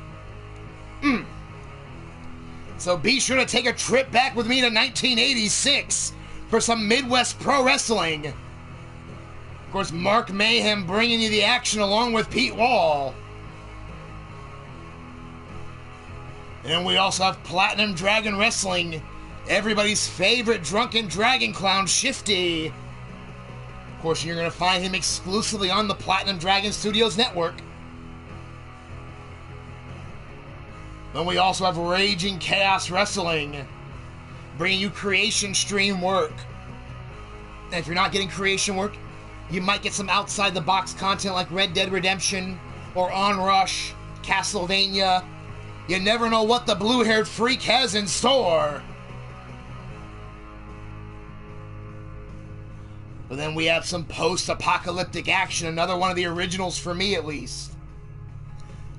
So be sure to take a trip back with me to 1986 for some Midwest Pro Wrestling. Of course, Mark Mayhem bringing you the action along with Pete Wall. And we also have Platinum Dragon Wrestling, everybody's favorite drunken dragon clown, Shifty. Of course, you're going to find him exclusively on the Platinum Dragon Studios network. Then we also have Raging Chaos Wrestling, bringing you creation stream work. And if you're not getting creation work, you might get some outside-the-box content like Red Dead Redemption or Onrush, Castlevania. You never know what the blue-haired freak has in store. But then we have some post-apocalyptic action, another one of the originals for me at least.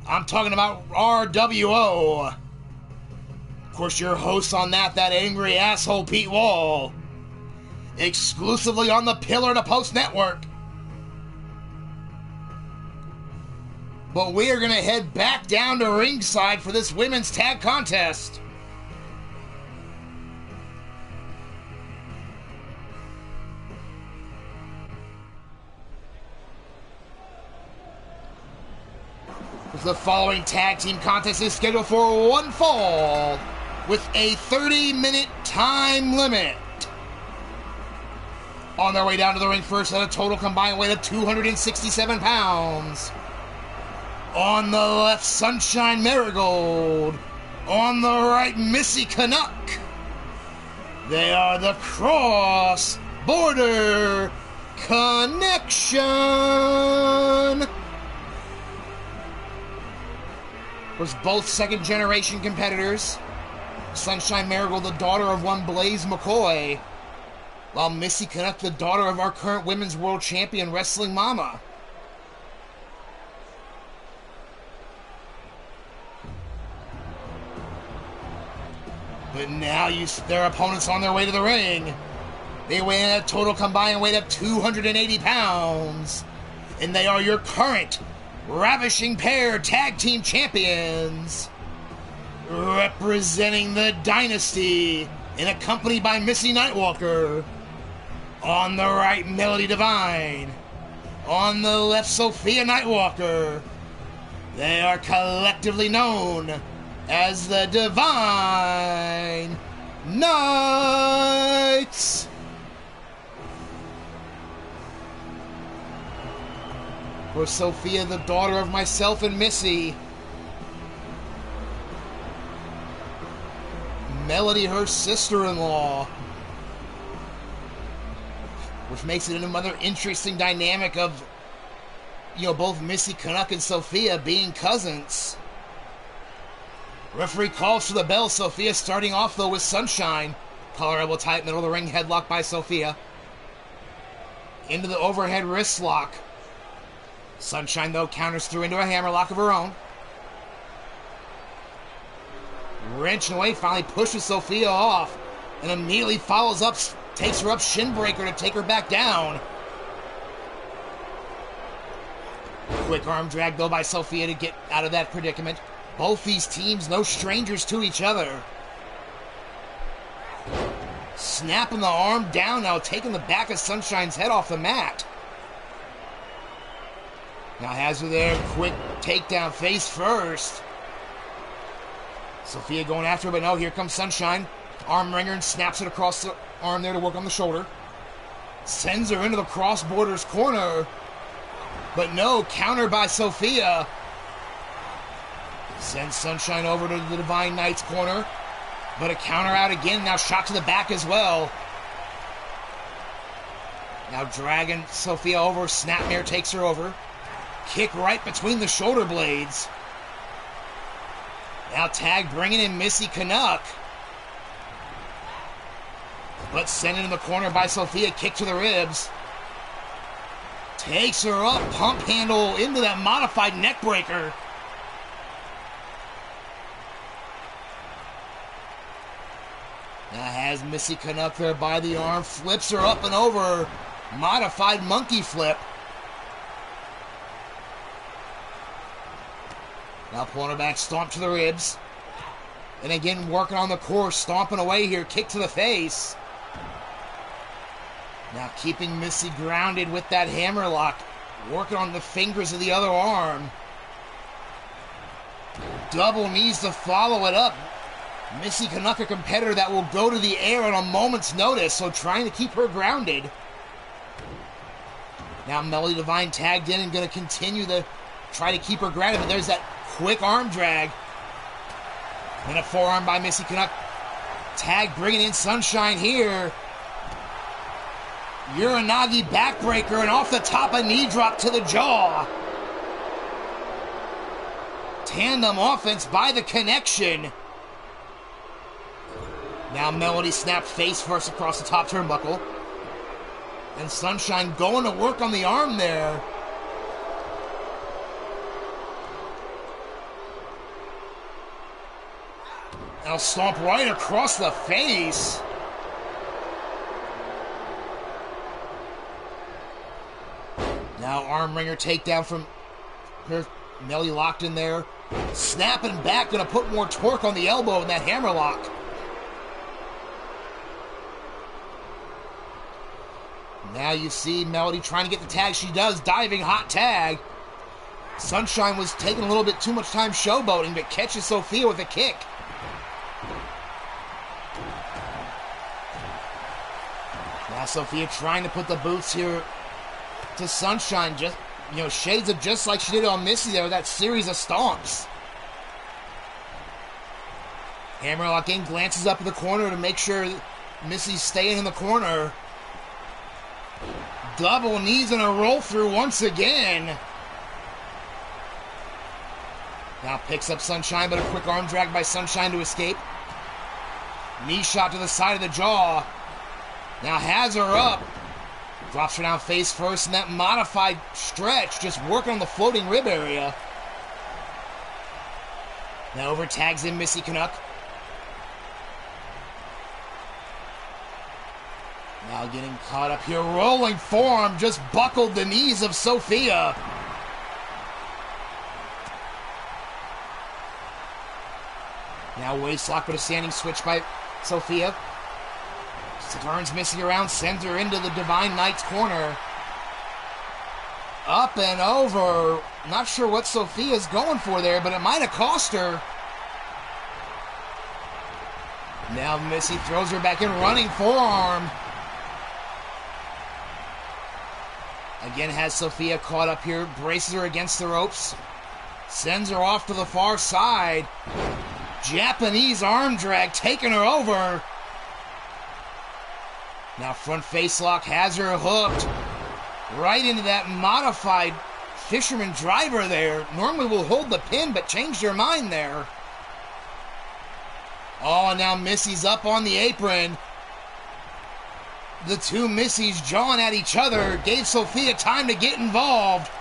I'm talking about RWO. Of course, your host on that angry asshole Pete Wall. Exclusively on the Pillar to Post Network. But we are going to head back down to ringside for this women's tag contest. The following tag team contest is scheduled for one fall with a 30-minute time limit. On their way down to the ring first at a total combined weight of 267 pounds. On the left, Sunshine Marigold. On the right, Missy Canuck. They are the Cross Border Connection. Was both second-generation competitors. Sunshine Marigold, the daughter of one Blaze McCoy, while Missy Canuck, the daughter of our current Women's World Champion, Wrestling Mama. But now their opponents on their way to the ring. They weigh in a total combined weight of 280 pounds. And they are your current Ravishing Pair Tag Team Champions, representing the Dynasty and accompanied by Missy Nightwalker. On the right, Melody Divine. On the left, Sophia Nightwalker. They are collectively known as the Divine Knights. For Sophia, the daughter of myself and Missy. Melody, her sister-in-law. Which makes it another interesting dynamic of, you know, both Missy Canuck and Sophia being cousins. Referee calls for the bell. Sophia starting off, though, with Sunshine. Collar elbow tight, middle of the ring, headlock by Sophia. Into the overhead wrist lock. Sunshine, though, counters through into a hammerlock of her own. Wrenching away, finally pushes Sophia off. And immediately follows up, takes her up shin breaker to take her back down. Quick arm drag though by Sophia to get out of that predicament. Both these teams no strangers to each other. Snapping the arm down now, taking the back of Sunshine's head off the mat. Now has her there, quick takedown face first. Sophia going after her, but no, here comes Sunshine. Arm wringer and snaps it across the arm there to work on the shoulder. Sends her into the crossborders corner. But no, counter by Sophia. Sends Sunshine over to the Divine Knight's corner. But a counter out again, now shot to the back as well. Now dragging Sophia over, Snapmare takes her over. Kick right between the shoulder blades. Now tag bringing in Missy Canuck. But sent in the corner by Sophia, kick to the ribs. Takes her up, pump handle into that modified neck breaker. Now has Missy Canuck there by the arm, flips her up and over, modified monkey flip. Now pulling her back, stomp to the ribs. And again, working on the core, stomping away here, kick to the face. Now keeping Missy grounded with that hammerlock, working on the fingers of the other arm. Double knees to follow it up. Missy Canuck, a competitor that will go to the air on a moment's notice, so trying to keep her grounded. Now Melody Divine tagged in and going to continue to try to keep her grounded, but there's that quick arm drag. And a forearm by Missy Canuck. Tag bringing in Sunshine here. Uranagi backbreaker and off the top a knee drop to the jaw. Tandem offense by the Connection. Now Melody snapped face first across the top turnbuckle. And Sunshine going to work on the arm there. Now stomp right across the face. Now arm wringer takedown from her. Melly locked in there. Snapping back, gonna put more torque on the elbow in that hammerlock. Now you see Melody trying to get the tag. She does, diving hot tag. Sunshine was taking a little bit too much time showboating, but catches Sophia with a kick. Now Sophia trying to put the boots here to Sunshine, just, you know, shades of just like she did on Missy there with that series of stomps. Hammerlock in, glances up in the corner to make sure Missy's staying in the corner. Double knees and a roll through once again. Now picks up Sunshine, but a quick arm drag by Sunshine to escape. Knee shot to the side of the jaw. Now has her up. Drops her down face first in that modified stretch, just working on the floating rib area. Now over tags in Missy Canuck. Now getting caught up here. Rolling forearm just buckled the knees of Sophia. Now waistlock, but a standing switch by Sophia. Turns Missy around, sends her into the Divine Knight's corner. Up and over. Not sure what Sophia's going for there, but it might have cost her. Now Missy throws her back in, running forearm. Again has Sophia caught up here, braces her against the ropes. Sends her off to the far side. Japanese arm drag, taking her over. Now front face lock has her hooked. Right into that modified fisherman driver there. Normally will hold the pin, but changed her mind there. Oh, now Missy's up on the apron. The two Missies jawing at each other. Gave Sophia time to get involved.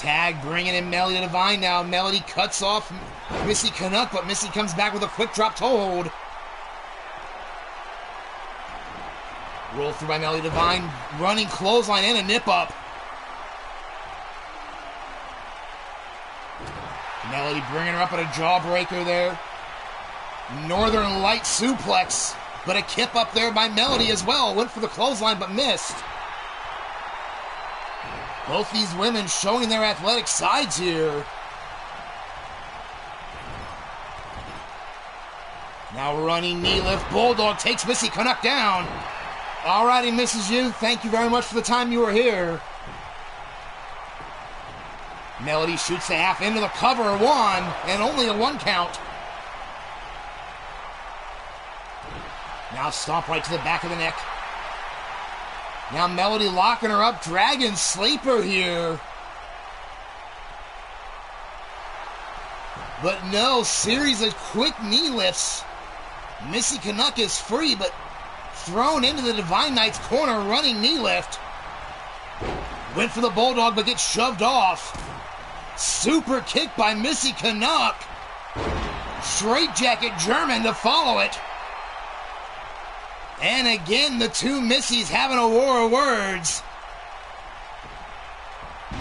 Tag bringing in Melody Divine now. Melody cuts off Missy Canuck, but Missy comes back with a quick drop toe hold. Roll through by Melody Divine. Running clothesline and a nip up. Melody bringing her up at a jawbreaker there. Northern Light suplex, but a kip up there by Melody as well. Went for the clothesline but missed. Both these women showing their athletic sides here. Now running knee lift. Bulldog takes Missy Canuck down. Alrighty, Mrs. Yu, thank you very much for the time you were here. Melody shoots the half into the cover, one, and only a 1 count. Now stomp right to the back of the neck. Now Melody locking her up, Dragon Sleeper here. But no, series of quick knee lifts. Missy Canuck is free, but thrown into the Divine Knight's corner, running knee lift. Went for the Bulldog, but gets shoved off. Super kick by Missy Canuck. Straight jacket German to follow it. And again, the two Missies having a war of words.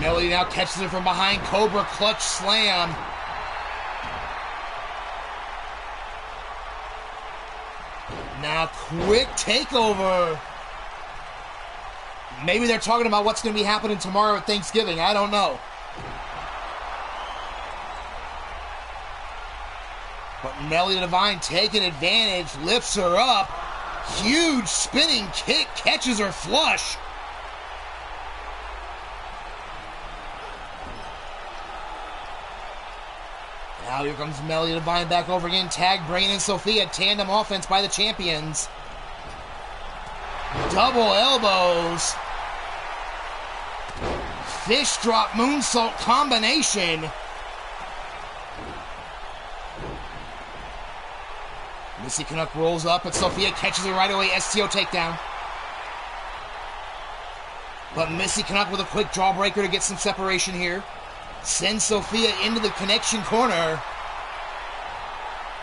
Melody now catches her from behind. Cobra clutch slam. Now quick takeover. Maybe they're talking about what's going to be happening tomorrow at Thanksgiving. I don't know. But Melody Divine taking advantage. Lifts her up. Huge spinning kick, catches her flush. Now here comes Melody Divine back over again. Tag bringing in Sophia. Tandem offense by the champions. Double elbows. Fish drop moonsault combination. Missy Canuck rolls up, but Sophia catches her right away. STO takedown. But Missy Canuck with a quick jawbreaker to get some separation here. Sends Sophia into the connection corner.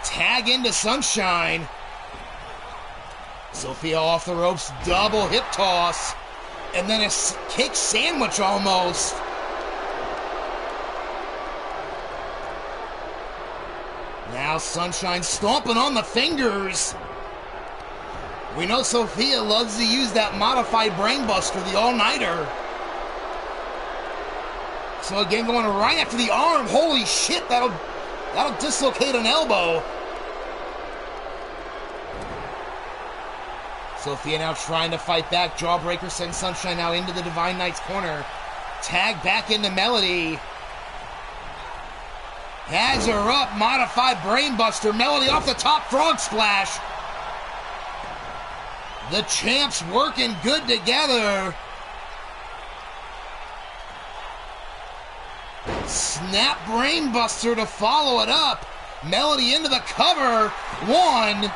Tag into Sunshine. Sophia off the ropes, double hip toss. And then a kick sandwich almost. Now Sunshine stomping on the fingers. We know Sophia loves to use that modified brainbuster, the all-nighter. So again, going right after the arm. Holy shit, that'll dislocate an elbow. Sophia now trying to fight back. Jawbreaker sends Sunshine now into the Divine Knight's corner. Tag back into Melody. Has her up, modified brainbuster. Melody off the top, frog splash. The champs working good together. Snap brainbuster to follow it up. Melody into the cover. 1,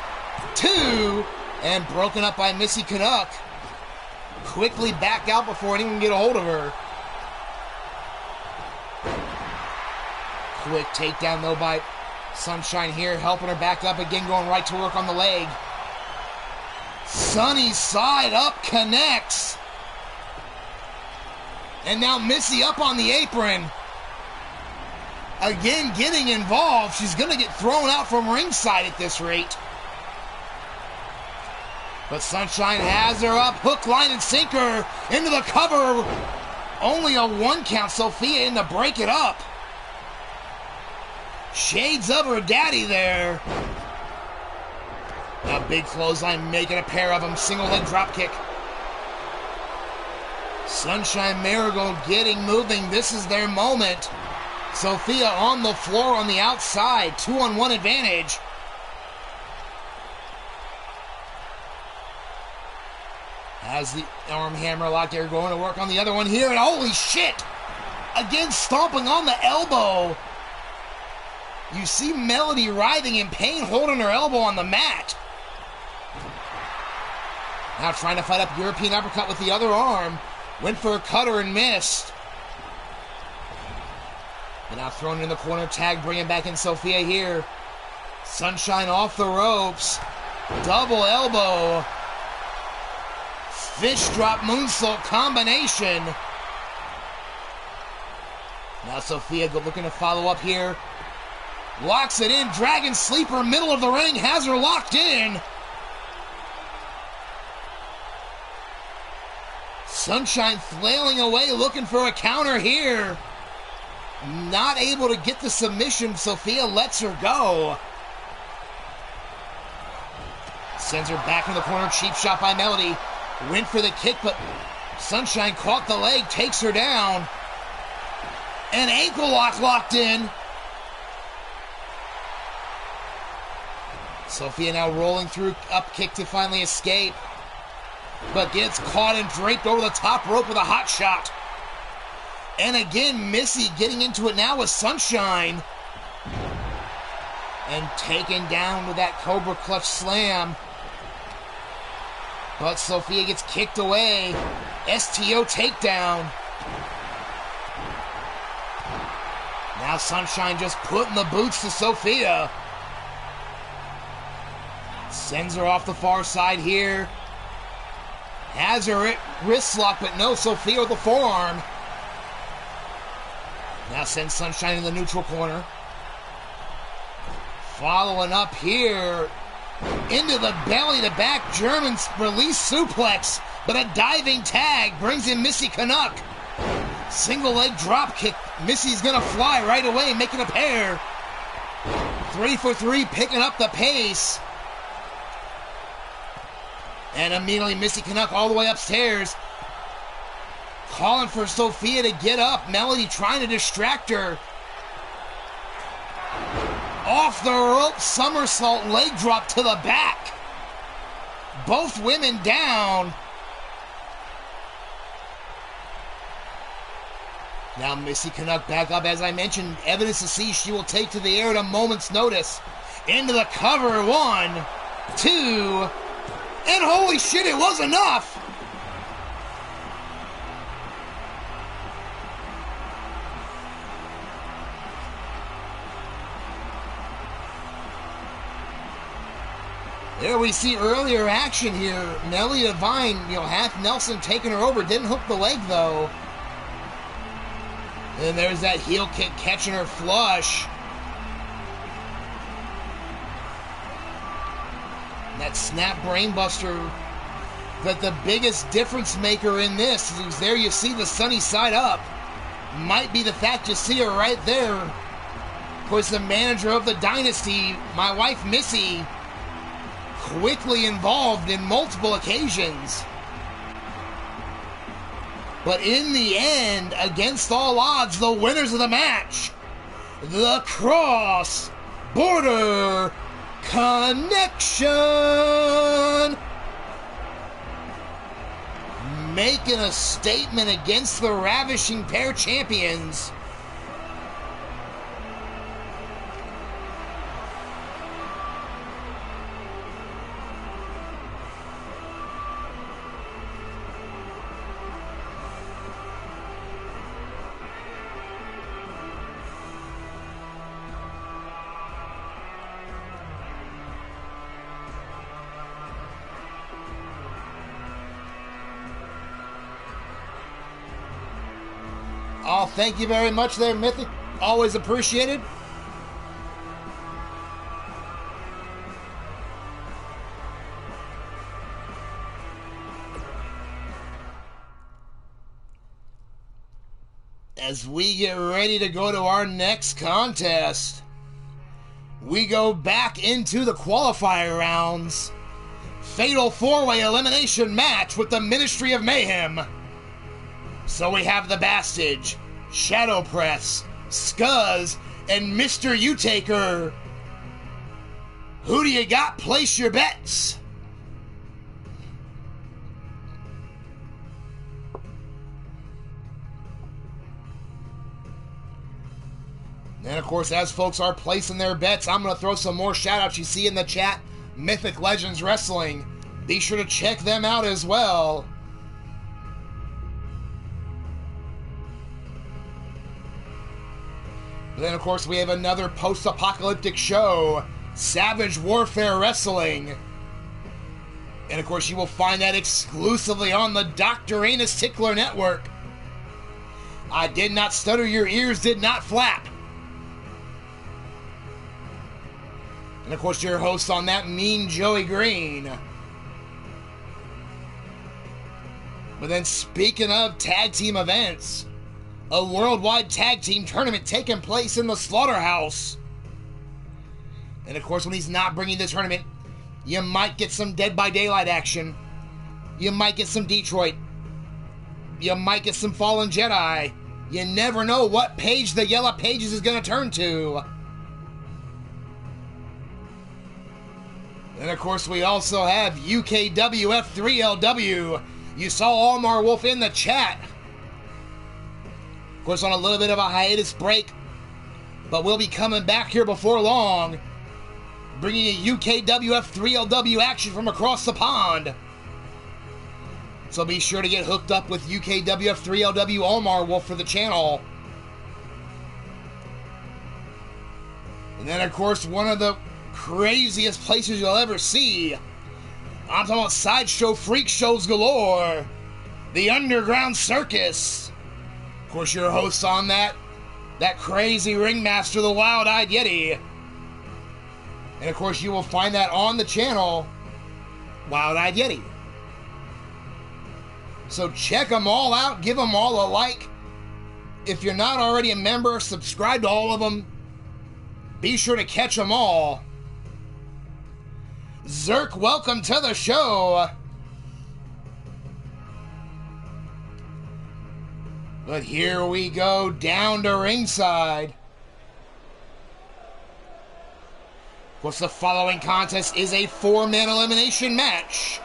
2, and broken up by Missy Canuck. Quickly back out before anyone can get a hold of her. Quick takedown though by Sunshine here, helping her back up again, going right to work on the leg. Sunny side up connects. And now Missy up on the apron. Again getting involved. She's going to get thrown out from ringside at this rate. But Sunshine has her up, hook, line, and sinker into the cover. Only a 1 count. Sophia in to break it up. Shades of her daddy there. A big clothesline, making a pair of them. Single leg drop kick. Sunshine Marigold getting moving. This is their moment. Sophia on the floor on the outside. 2-on-1 advantage. Has the arm hammer lock there, going to work on the other one here. And holy shit! Again stomping on the elbow. You see Melody writhing in pain, holding her elbow on the mat. Now trying to fight up European uppercut with the other arm. Went for a cutter and missed. And now thrown in the corner, tag, bringing back in Sophia here. Sunshine off the ropes. Double elbow. Fish drop moonsault combination. Now Sophia looking to follow up here. Locks it in. Dragon Sleeper, middle of the ring, has her locked in. Sunshine flailing away, looking for a counter here. Not able to get the submission. Sophia lets her go. Sends her back in the corner. Cheap shot by Melody. Went for the kick, but Sunshine caught the leg, takes her down. An ankle lock locked in. Sophia now rolling through, up kick to finally escape. But gets caught and draped over the top rope with a hot shot. And again, Missy getting into it now with Sunshine. And taken down with that Cobra Clutch Slam. But Sophia gets kicked away. STO takedown. Now Sunshine just putting the boots to Sophia. Sends her off the far side here. Has her wrist lock, but no, Sophia with the forearm. Now sends Sunshine in the neutral corner. Following up here. Into the belly-to-back German release suplex. But a diving tag brings in Missy Canuck. Single leg drop kick. Missy's going to fly right away, making a pair. 3 for 3, picking up the pace. And immediately Missy Canuck all the way upstairs. Calling for Sophia to get up. Melody trying to distract her. Off the rope somersault leg drop to the back. Both women down. Now Missy Canuck back up, as I mentioned. Evidence to see she will take to the air at a moment's notice. Into the cover. 1, 2... And holy shit, it was enough! There we see earlier action here. Melody Devine, half Nelson taking her over. Didn't hook the leg, though. And there's that heel kick catching her flush. That snap brainbuster, that the biggest difference maker in this is there you see the sunny side up. Might be the fact you see her right there. Of course, the manager of the dynasty, my wife Missy, quickly involved in multiple occasions. But in the end, against all odds, the winners of the match, the Cross Border Connection, making a statement against the Ravishing Pair champions. Oh, thank you very much there, Mythic. Always appreciated. As we get ready to go to our next contest, we go back into the qualifier rounds. Fatal 4-way elimination match with the Ministry of Mayhem. So we have the Bastage, Shadow Press, Scuzz, and Mr. U-Taker. Who do you got? Place your bets. And of course, as folks are placing their bets, I'm going to throw some more shout-outs you see in the chat. Mythic Legends Wrestling. Be sure to check them out as well. Then, of course, we have another post-apocalyptic show, Savage Warfare Wrestling. And, of course, you will find that exclusively on the Dr. Anus Tickler Network. I did not stutter, your ears did not flap. And, of course, your host on that, Mean Joey Green. But then, speaking of tag team events, a worldwide tag team tournament taking place in the Slaughterhouse. And of course, when he's not bringing the tournament, you might get some Dead by Daylight action. You might get some Detroit. You might get some Fallen Jedi. You never know what page the Yellow Pages is going to turn to. And of course, we also have UKWF 3LW. You saw Almar Wolf in the chat. Of course, on a little bit of a hiatus break, but we'll be coming back here before long, bringing you UKWF 3LW action from across the pond. So be sure to get hooked up with UKWF 3LW Almar Wolf for the channel. And then, of course, one of the craziest places you'll ever see. I'm talking about sideshow freak shows galore. The Underground Circus. Of course, your host on that crazy ringmaster, the Wild-Eyed Yeti. And of course, you will find that on the channel, Wild-Eyed Yeti. So check them all out, give them all a like. If you're not already a member, subscribe to all of them. Be sure to catch them all. Zerk, welcome to the show. But here we go, down to ringside. Of course, the following contest is a 4-man elimination match.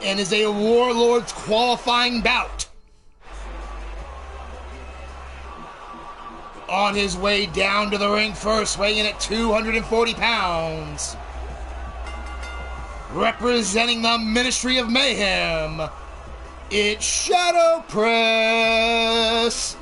And is a Warlords qualifying bout. On his way down to the ring first, weighing in at 240 pounds. Representing the Ministry of Mayhem, it's Shadow Press!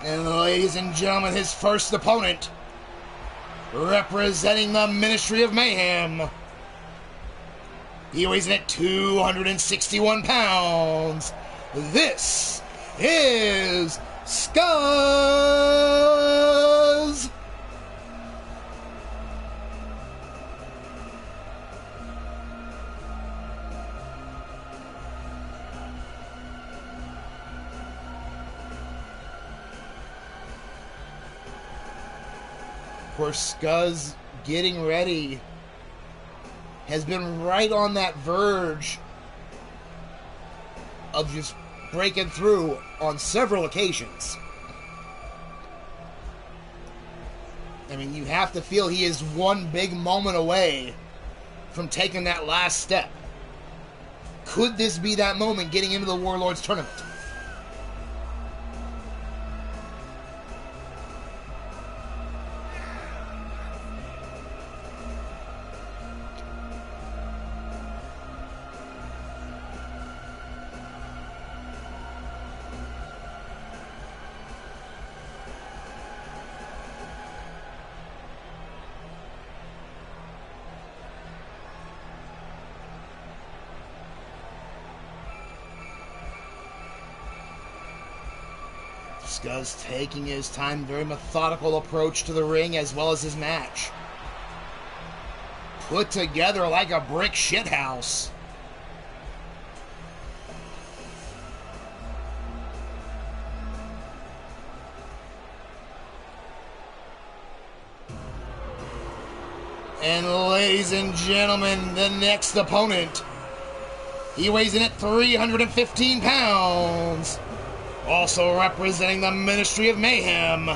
And ladies and gentlemen, his first opponent, representing the Ministry of Mayhem, he weighs in at 261 pounds. This is Scuzz! Of course, Scuzz getting ready has been right on that verge of just breaking through on several occasions. I mean, you have to feel he is one big moment away from taking that last step. Could this be that moment getting into the Warlords tournament? Scuzz taking his time, very methodical approach to the ring as well as his match. Put together like a brick shithouse. And ladies and gentlemen, the next opponent, he weighs in at 315 pounds. Also representing the Ministry of Mayhem,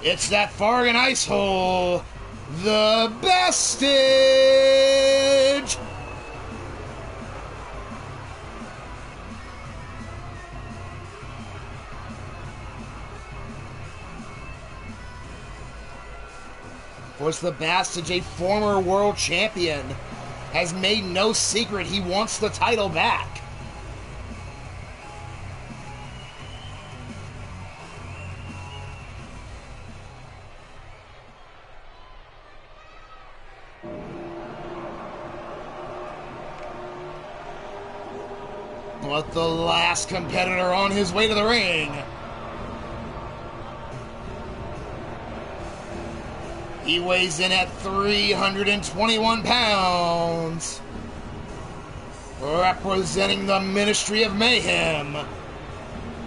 it's that Fargan Icehole, the Bestage! course, the Bastard, a former world champion, has made no secret he wants the title back. But the last competitor on his way to the ring, he weighs in at 321 pounds, representing the Ministry of Mayhem,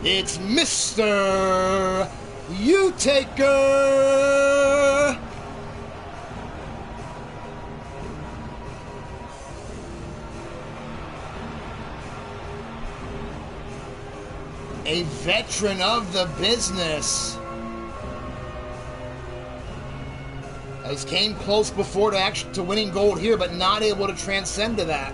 it's Mr. U-Taker! A veteran of the business. Has came close before to winning gold here, but not able to transcend to that.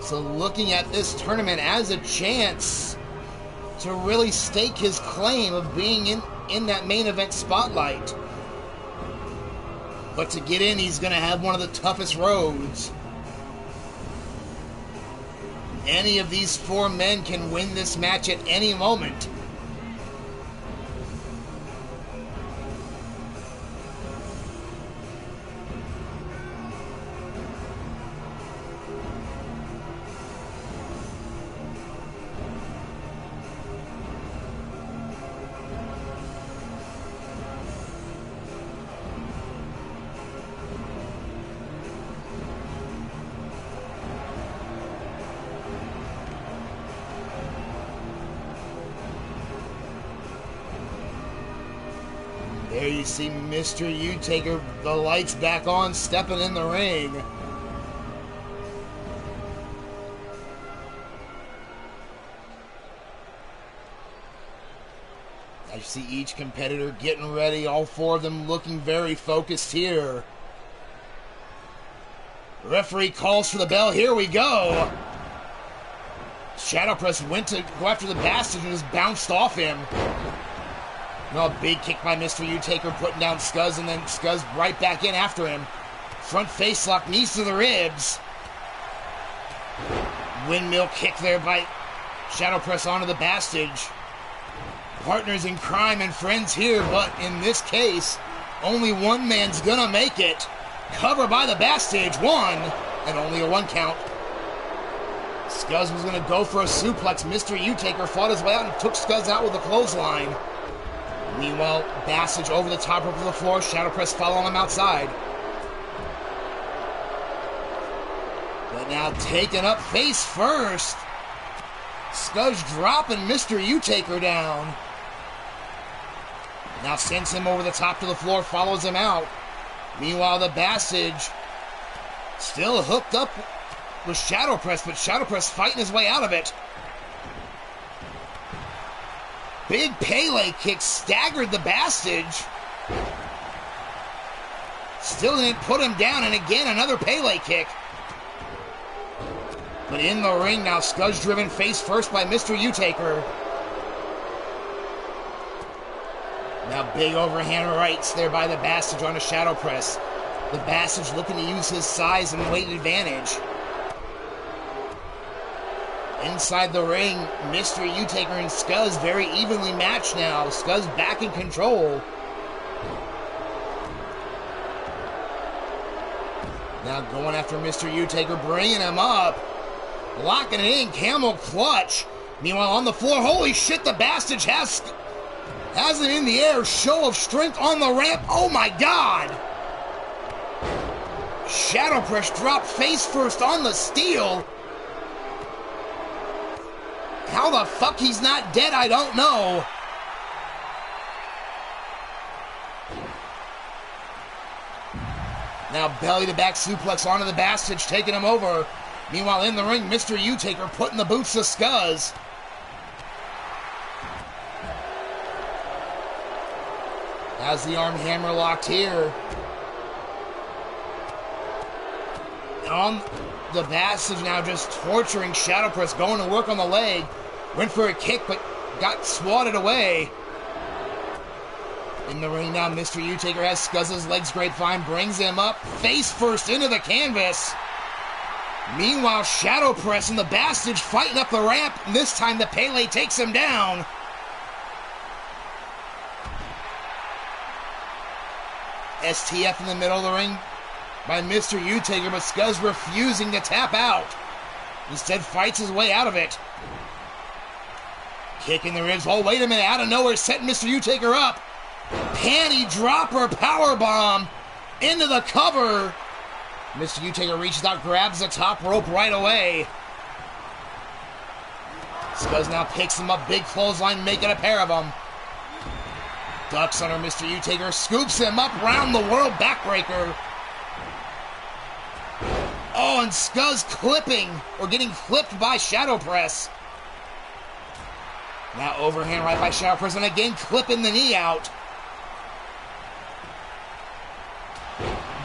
So looking at this tournament as a chance to really stake his claim of being in that main event spotlight. But to get in, he's going to have one of the toughest roads. Any of these four men can win this match at any moment. There you see Mr. U-Taker, the lights back on, stepping in the ring. I see each competitor getting ready, all four of them looking very focused here. Referee calls for the bell, here we go! Shadow Press went to go after the Bastard and just bounced off him. No, big kick by Mr. U-Taker, putting down Scuzz, and then Scuzz right back in after him. Front face lock, knees to the ribs. Windmill kick there by Shadow Press onto the Bastard. Partners in crime and friends here, but in this case, only one man's gonna make it. Cover by the Bastard, one, and only a one count. Scuzz was gonna go for a suplex. Mr. U-Taker fought his way out and took Scuzz out with a clothesline. Meanwhile, Bastard over the top rope of the floor, Shadow Press following him outside. But now taken up face first. Scuzz dropping Mr. U-Taker down. Now sends him over the top to the floor, follows him out. Meanwhile, the Bastard still hooked up with Shadow Press, but Shadow Press fighting his way out of it. Big Pele kick staggered the Bastard. Still didn't put him down, and again another Pele kick. But in the ring now, Scuzz driven face first by Mr. U-Taker. Now big overhand rights there by the Bastard on a Shadow Press. The Bastard's looking to use his size and weight advantage. Inside the ring, Mr. U-Taker and Scuzz very evenly matched now. Scuzz back in control. Now going after Mr. U-Taker, bringing him up. Locking it in, camel clutch. Meanwhile on the floor, holy shit, the Bastard has it in the air. Show of strength on the ramp. Oh my God. Shadow Press dropped face first on the steel. How the fuck he's not dead, I don't know. Now belly to back suplex onto the Bastard, taking him over. Meanwhile in the ring, Mr. U-Taker putting the boots to Scuzz. Has the arm hammer locked here. On the Bastard now just torturing Shadow Press, going to work on the leg. Went for a kick, but got swatted away. In the ring now, Mr. U-Taker has Scuzza's legs grapevine, brings him up face first into the canvas. Meanwhile, Shadow Press and the Bastage fighting up the ramp. And this time the Pele takes him down. STF in the middle of the ring by Mr. U-Taker, but Scuzz refusing to tap out. Instead fights his way out of it. Kicking the ribs. Oh, wait a minute. Out of nowhere, setting Mr. U-Taker up. Panty dropper powerbomb into the cover. Mr. U-Taker reaches out, grabs the top rope right away. Scuzz now picks him up, big clothesline, making a pair of them. Ducks under Mr. U-Taker, scoops him up, round the world backbreaker. Oh, and Scuzz clipping, or getting clipped by Shadow Press. Now overhand right by Shadow Press, and again clipping the knee out.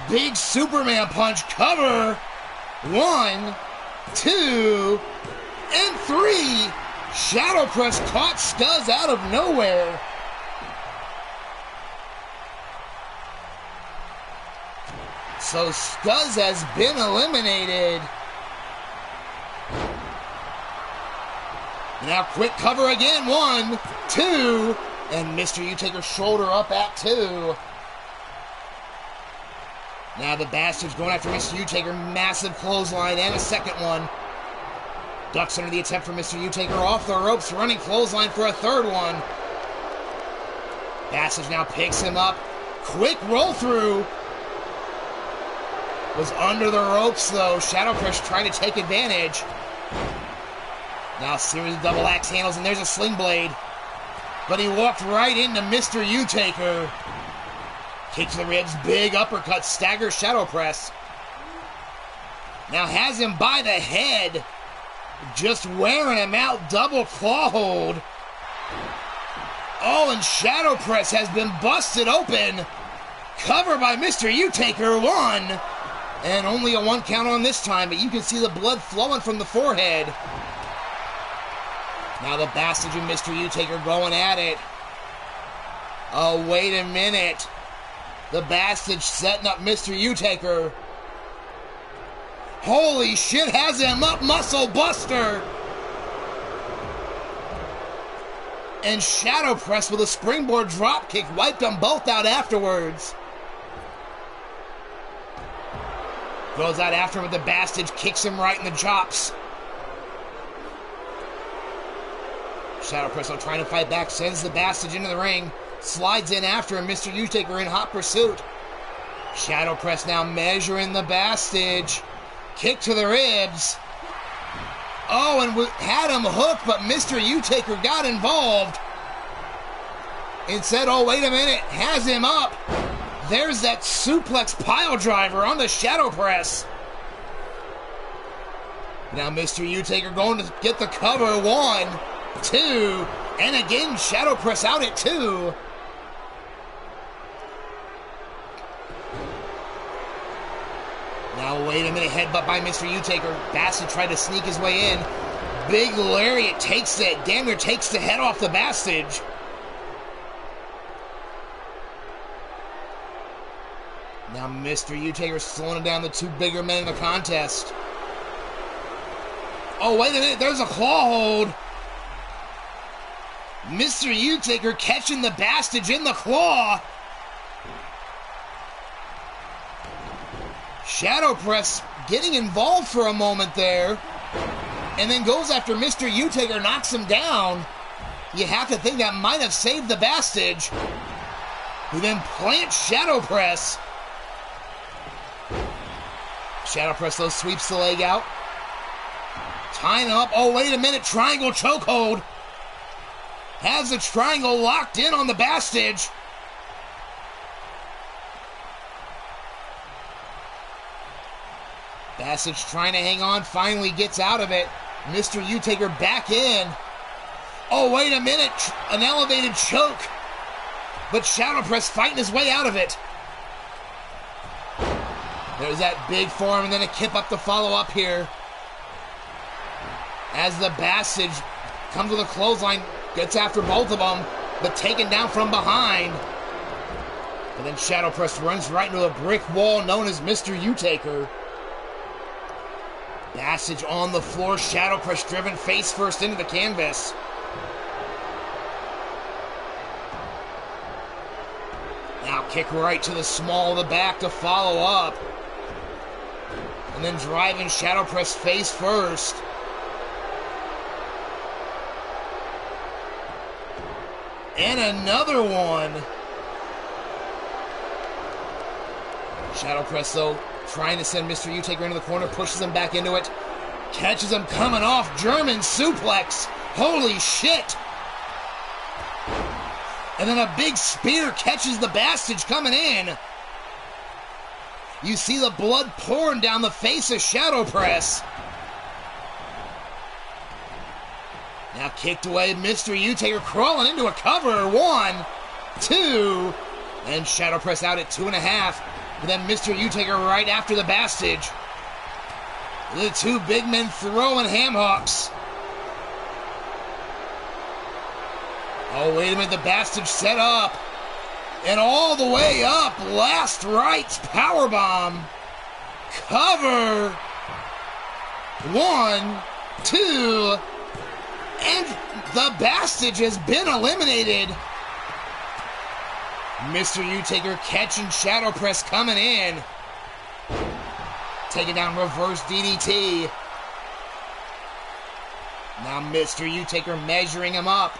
Big Superman punch, cover. 1, 2, and 3. Shadow Press caught Scuzz out of nowhere. So Scuzz has been eliminated. Now quick cover again. 1, 2, and Mr. U-Taker shoulder up at 2. Now the Bastards going after Mr. U-Taker. Massive clothesline and a second one. Ducks under the attempt for Mr. U-Taker. Off the ropes, running clothesline for a third one. Bastards now picks him up. Quick roll through. Was under the ropes though. Shadow Press trying to take advantage. Now a series of double axe handles, and there's a sling blade. But he walked right into Mr. U-Taker. Kick to the ribs, big uppercut, stagger Shadow Press. Now has him by the head. Just wearing him out, double claw hold. Oh, and Shadow Press has been busted open. Cover by Mr. U-Taker, 1. And only a 1 count on this time, but you can see the blood flowing from the forehead. Now the Bastage and Mr. U-Taker going at it. Oh, wait a minute. The Bastage setting up Mr. U-Taker. Holy shit, has him up, Muscle Buster. And Shadow Press with a springboard drop kick wiped them both out afterwards. Goes out after him with the Bastage, kicks him right in the chops. Shadow Press trying to fight back, sends the Bastage into the ring. Slides in after him, Mr. U-Taker in hot pursuit. Shadow Press now measuring the Bastage. Kick to the ribs. Oh, and had him hooked, but Mr. U-Taker got involved. And said, oh, wait a minute, has him up. There's that suplex pile driver on the Shadow Press. Now Mr. U-Taker going to get the cover. 1, 2, and again Shadow Press out at 2. Now wait a minute, headbutt by Mr. U-Taker. Bastage tried to sneak his way in. Big lariat takes it, damn near takes the head off the Bastage. Now Mr. U-Taker slowing down the 2 bigger men in the contest. Oh, wait a minute, there's a claw hold. Mr. U-Taker catching the Bastage in the claw. Shadow Press getting involved for a moment there. And then goes after Mr. U-Taker, knocks him down. You have to think that might have saved the Bastage. Who then plants Shadow Press. Shadow Press though sweeps the leg out. Tying him up. Oh, wait a minute. Triangle chokehold. Has the triangle locked in on the Bastage. Bastage trying to hang on. Finally gets out of it. Mr. U-Taker back in. Oh, wait a minute. An elevated choke. But Shadow Press fighting his way out of it. There's that big form and then a kip up to follow up here. As the Bastage comes with a clothesline, Gets after both of them, but taken down from behind. And then Shadow Press runs right into a brick wall known as Mr. U-Taker. Bastage on the floor, Shadow Press driven face first into the canvas. Now kick right to the small of the back to follow up. And then driving Shadow Press face first. And another one. Shadow Press, though, trying to send Mr. U-Taker into the corner, pushes him back into it. Catches him coming off. German suplex. Holy shit. And then a big spear catches the Bastage coming in. You see the blood pouring down the face of Shadow Press. Now kicked away, Mr. U-Taker crawling into a cover. 1, 2, and Shadow Press out at 2.5. And then Mr. U-Taker right after the Bastage. The two big men throwing ham hocks. Oh, wait a minute, the Bastage set up. And all the way up, last rights powerbomb. Cover. 1, 2, and the Bastage has been eliminated. Mr. U-Taker catching Shadow Press coming in. Taking down reverse DDT. Now Mr. U-Taker measuring him up.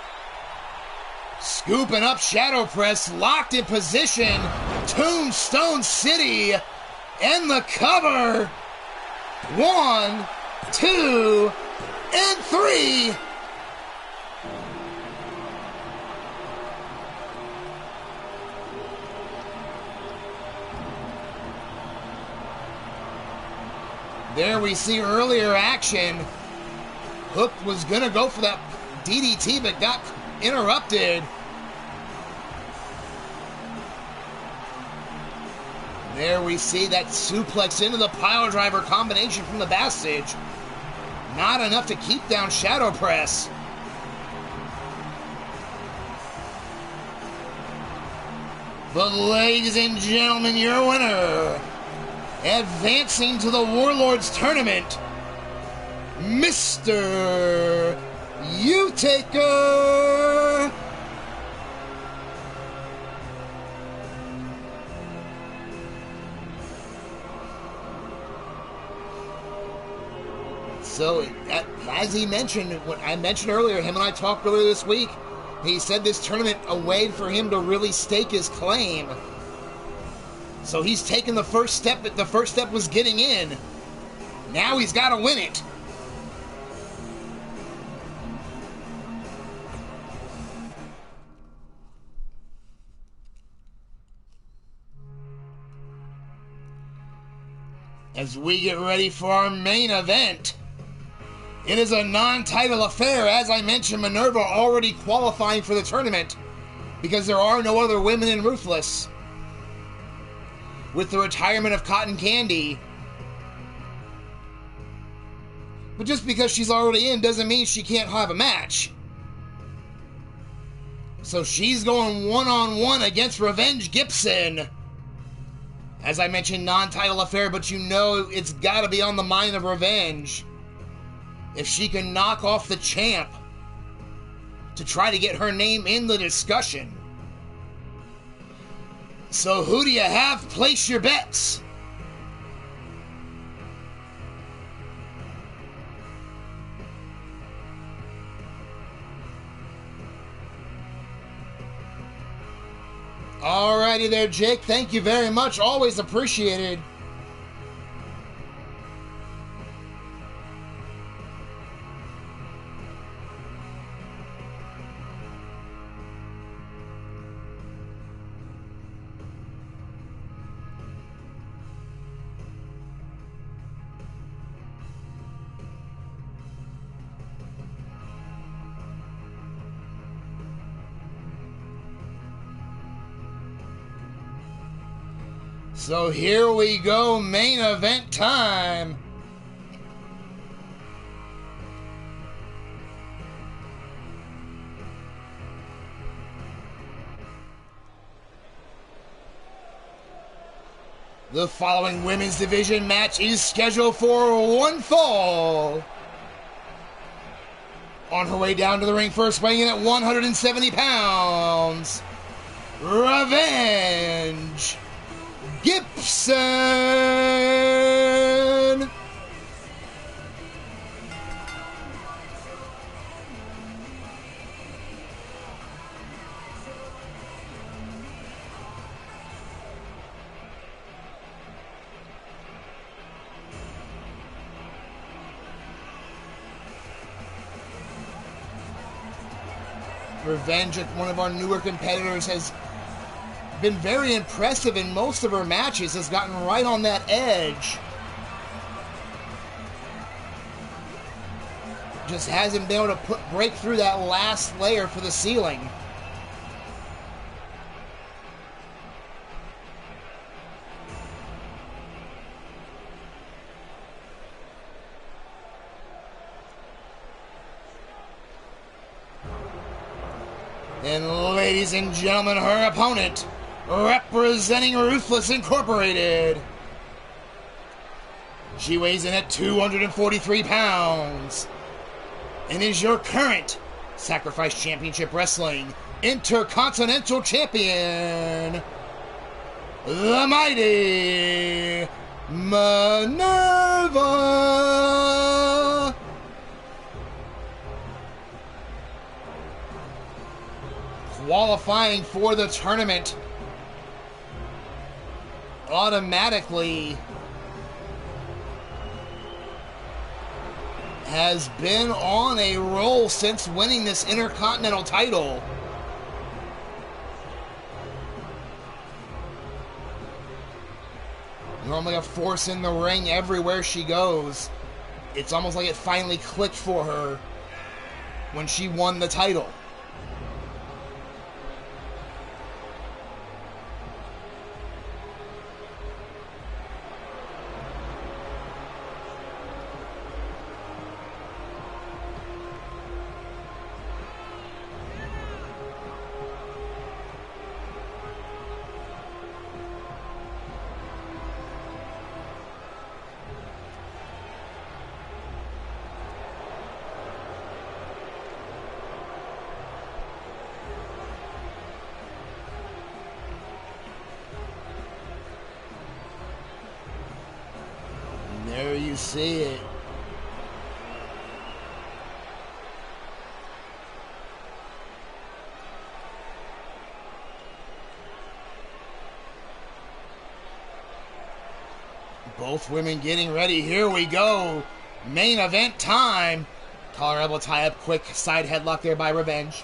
Scooping up Shadow Press, locked in position. Tombstone City and the cover. 1, 2, and 3. There we see earlier action. Hook was going to go for that DDT, but got interrupted. There we see that suplex into the pile driver combination from the Bastage. Not enough to keep down Shadow Press. But ladies and gentlemen, your winner, advancing to the Warlords Tournament, Mr. U-Taker. So, as he mentioned, what I mentioned earlier, him and I talked earlier this week, he said this tournament a way for him to really stake his claim. So he's taken the first step. The first step was getting in. Now he's got to win it. As we get ready for our main event, it is a non-title affair. As I mentioned, Minerva already qualifying for the tournament because there are no other women in Ruthless. With the retirement of Cotton Candy. But just because she's already in doesn't mean she can't have a match. So she's going one-on-one against Revenge Gibson. As I mentioned, non-title affair, but you know it's got to be on the mind of Revenge. If she can knock off the champ to try to get her name in the discussion. So who do you have? Place your bets. Alrighty there, Jake. Thank you very much. Always appreciated. So here we go, main event time. The following women's division match is scheduled for one fall. On her way down to the ring first, weighing in at 170 pounds, Revenge Gibson. Revenge, one of our newer competitors, has been very impressive in most of her matches, has gotten right on that edge. Just hasn't been able to break through that last layer for the ceiling. And ladies and gentlemen, her opponent, representing Ruthless Incorporated. She weighs in at 243 pounds and is your current Sacrifice Championship Wrestling Intercontinental Champion, the mighty Minerva. Qualifying for the tournament automatically has been on a roll since winning this Intercontinental title. Normally a force in the ring everywhere she goes. It's almost like it finally clicked for her when she won the title. There you see it. Both women getting ready. Here we go. Main event time. Collar elbow tie up. Quick side headlock there by Revenge.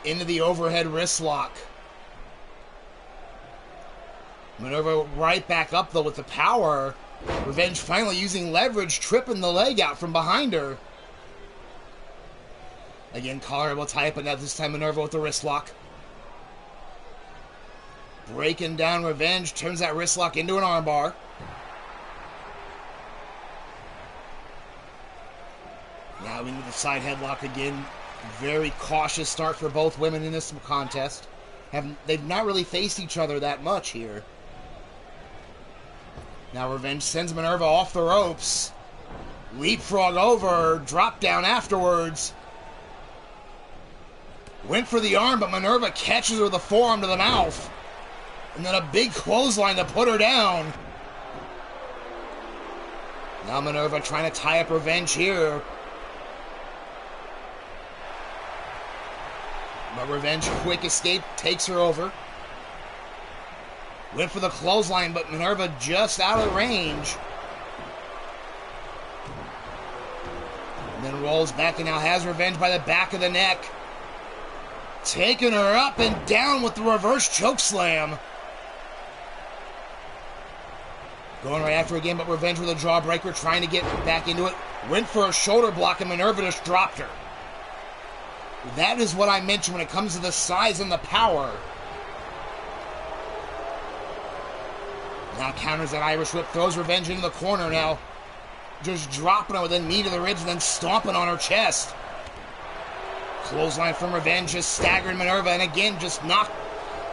Into the overhead wrist lock. Minerva right back up though with the power. Revenge finally using leverage, tripping the leg out from behind her. Again, collar will tie up, but now this time Minerva with the wrist lock. Breaking down Revenge, turns that wrist lock into an armbar. Now into the side headlock again. Very cautious start for both women in this contest. They've not really faced each other that much here. Now Revenge sends Minerva off the ropes. Leapfrog over, drop down afterwards. Went for the arm, but Minerva catches her with a forearm to the mouth. And then a big clothesline to put her down. Now Minerva trying to tie up Revenge here. But Revenge, quick escape, takes her over. Went for the clothesline, but Minerva just out of range. And then rolls back and now has Revenge by the back of the neck. Taking her up and down with the reverse chokeslam. Going right after again, but Revenge with a jawbreaker, trying to get back into it. Went for a shoulder block and Minerva just dropped her. That is what I mentioned when it comes to the size and the power. Now counters that Irish whip, throws Revenge into the corner now. Just dropping her with a knee to the ribs and then stomping on her chest. Clothesline from Revenge, just staggering Minerva, and again just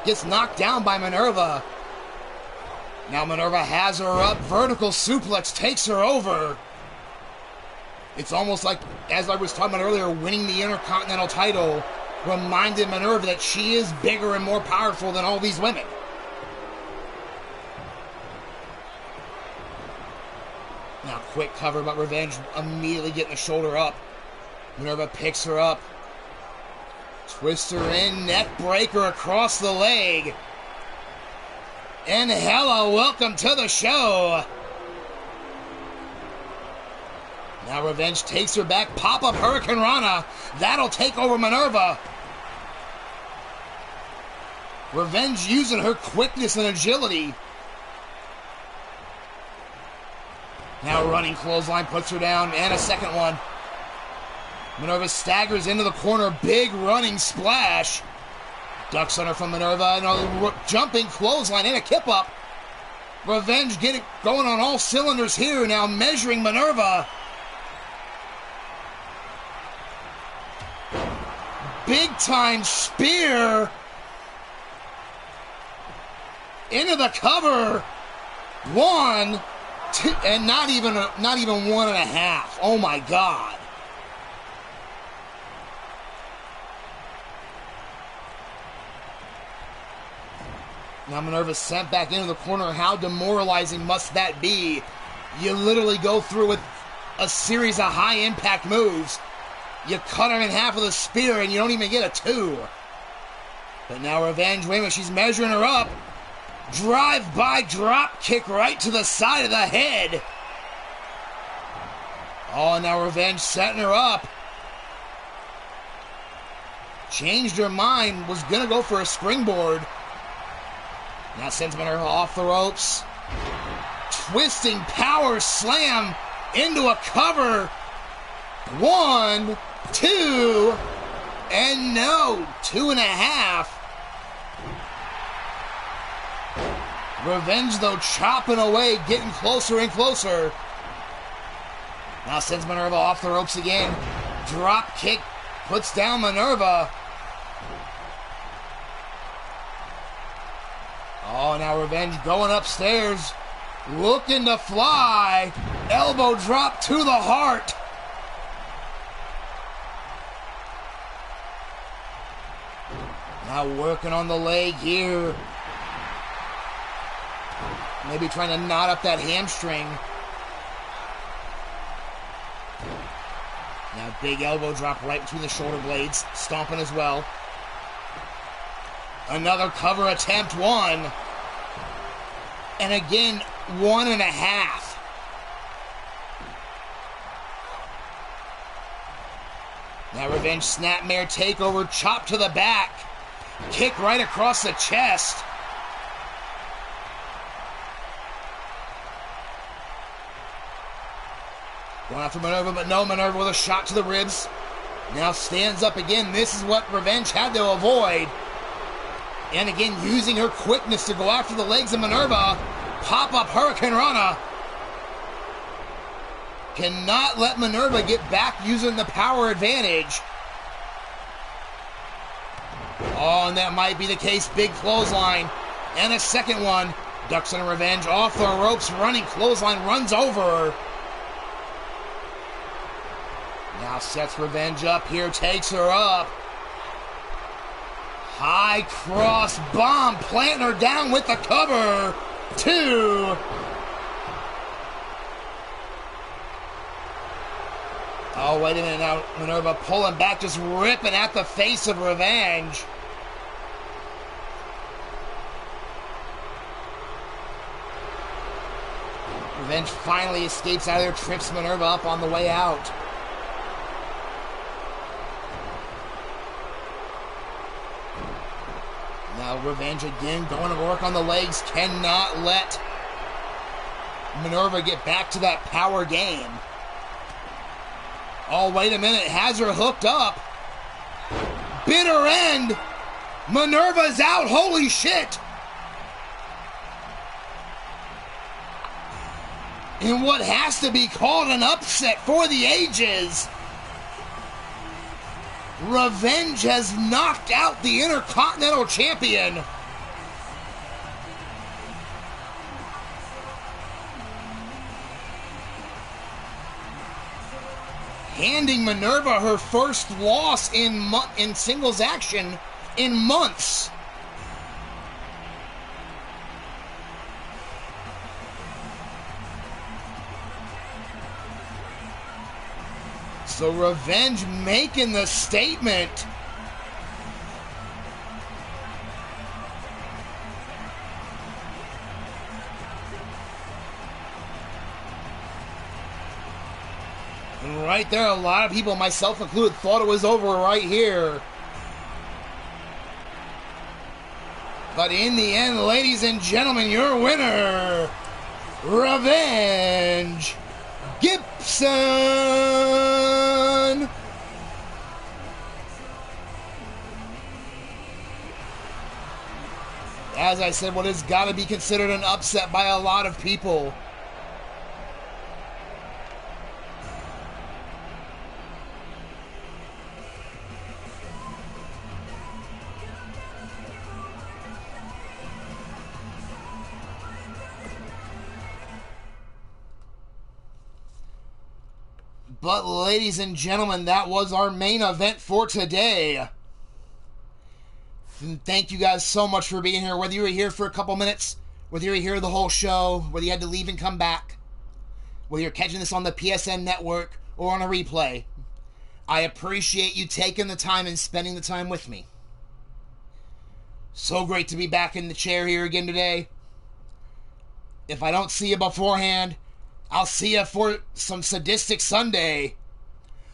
gets knocked down by Minerva. Now Minerva has her up. Vertical suplex takes her over. It's almost like, as I was talking about earlier, winning the Intercontinental title reminded Minerva that she is bigger and more powerful than all these women. Now quick cover, but Revenge immediately getting the shoulder up. Minerva picks her up. Twists her in, neck breaker across the leg. And hello, welcome to the show. Now Revenge takes her back, pop-up Hurricane Rana. That'll take over Minerva. Revenge using her quickness and agility. Now running clothesline puts her down, and a second one. Minerva staggers into the corner, big running splash. Ducks under from Minerva, and a jumping clothesline and a kip up. Revenge getting going on all cylinders here, now measuring Minerva. Big time spear into the cover. 1, 2, and not even 1.5. Oh my God. Now Minerva sent back into the corner. How demoralizing must that be? You literally go through with a series of high impact moves. You cut her in half with a spear and you don't even get a 2. But now Revenge, wait a minute, she's measuring her up. Drive-by drop kick right to the side of the head. Oh, now Revenge setting her up. Changed her mind, was gonna go for a springboard. Now sends Minerva off the ropes. Twisting power slam into a cover. 1, 2, and no, 2.5. Revenge, though, chopping away, getting closer and closer. Now sends Minerva off the ropes again. Drop kick puts down Minerva. Oh, now Revenge going upstairs. Looking to fly. Elbow drop to the heart. Now working on the leg here. Maybe trying to knot up that hamstring. Now big elbow drop right between the shoulder blades. Stomping as well. Another cover attempt, 1. And again, 1.5. Now Revenge snapmare takeover, chop to the back. Kick right across the chest. Going after Minerva, but no, Minerva with a shot to the ribs. Now stands up again. This is what Revenge had to avoid. And again, using her quickness to go after the legs of Minerva. Pop-up Hurricane Rana. Cannot let Minerva get back using the power advantage. Oh, and that might be the case. Big clothesline. And a second one. Ducks under Revenge off the ropes. Running clothesline, runs over her. Now sets Revenge up here, takes her up. High cross bomb, planting her down with the cover. 2. Oh, wait a minute now. Minerva pulling back, just ripping at the face of Revenge. Revenge finally escapes out of there, trips Minerva up on the way out. Now Revenge again going to work on the legs. Cannot let Minerva get back to that power game. Oh, wait a minute. Has her hooked up. Bitter end. Minerva's out. Holy shit. In what has to be called an upset for the ages. Revenge has knocked out the Intercontinental Champion. handing Minerva her first loss in singles action in months. So Revenge making the statement. And right there, a lot of people, myself included, thought it was over right here. But in the end, ladies and gentlemen, your winner, Revenge Gibson. As I said, what has got to be considered an upset by a lot of people. But ladies and gentlemen, that was our main event for today. And thank you guys so much for being here. Whether you were here for a couple minutes, whether you were here the whole show, whether you had to leave and come back, whether you're catching this on the PSN network or on a replay, I appreciate you taking the time and spending the time with me. So great to be back in the chair here again today. If I don't see you beforehand, I'll see you for some Sadistic Sunday.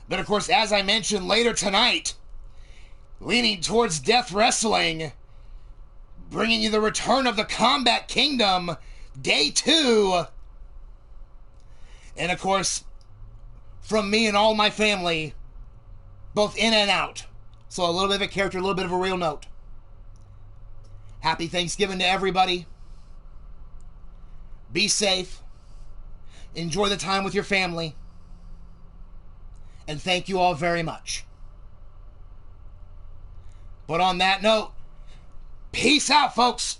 But of course, as I mentioned, later tonight, leaning towards Death Wrestling, bringing you the return of the Combat Kingdom, Day 2. And of course, from me and all my family, both in and out. So a little bit of a character, a little bit of a real note. Happy Thanksgiving to everybody. Be safe. Enjoy the time with your family. And thank you all very much. But on that note, peace out, folks.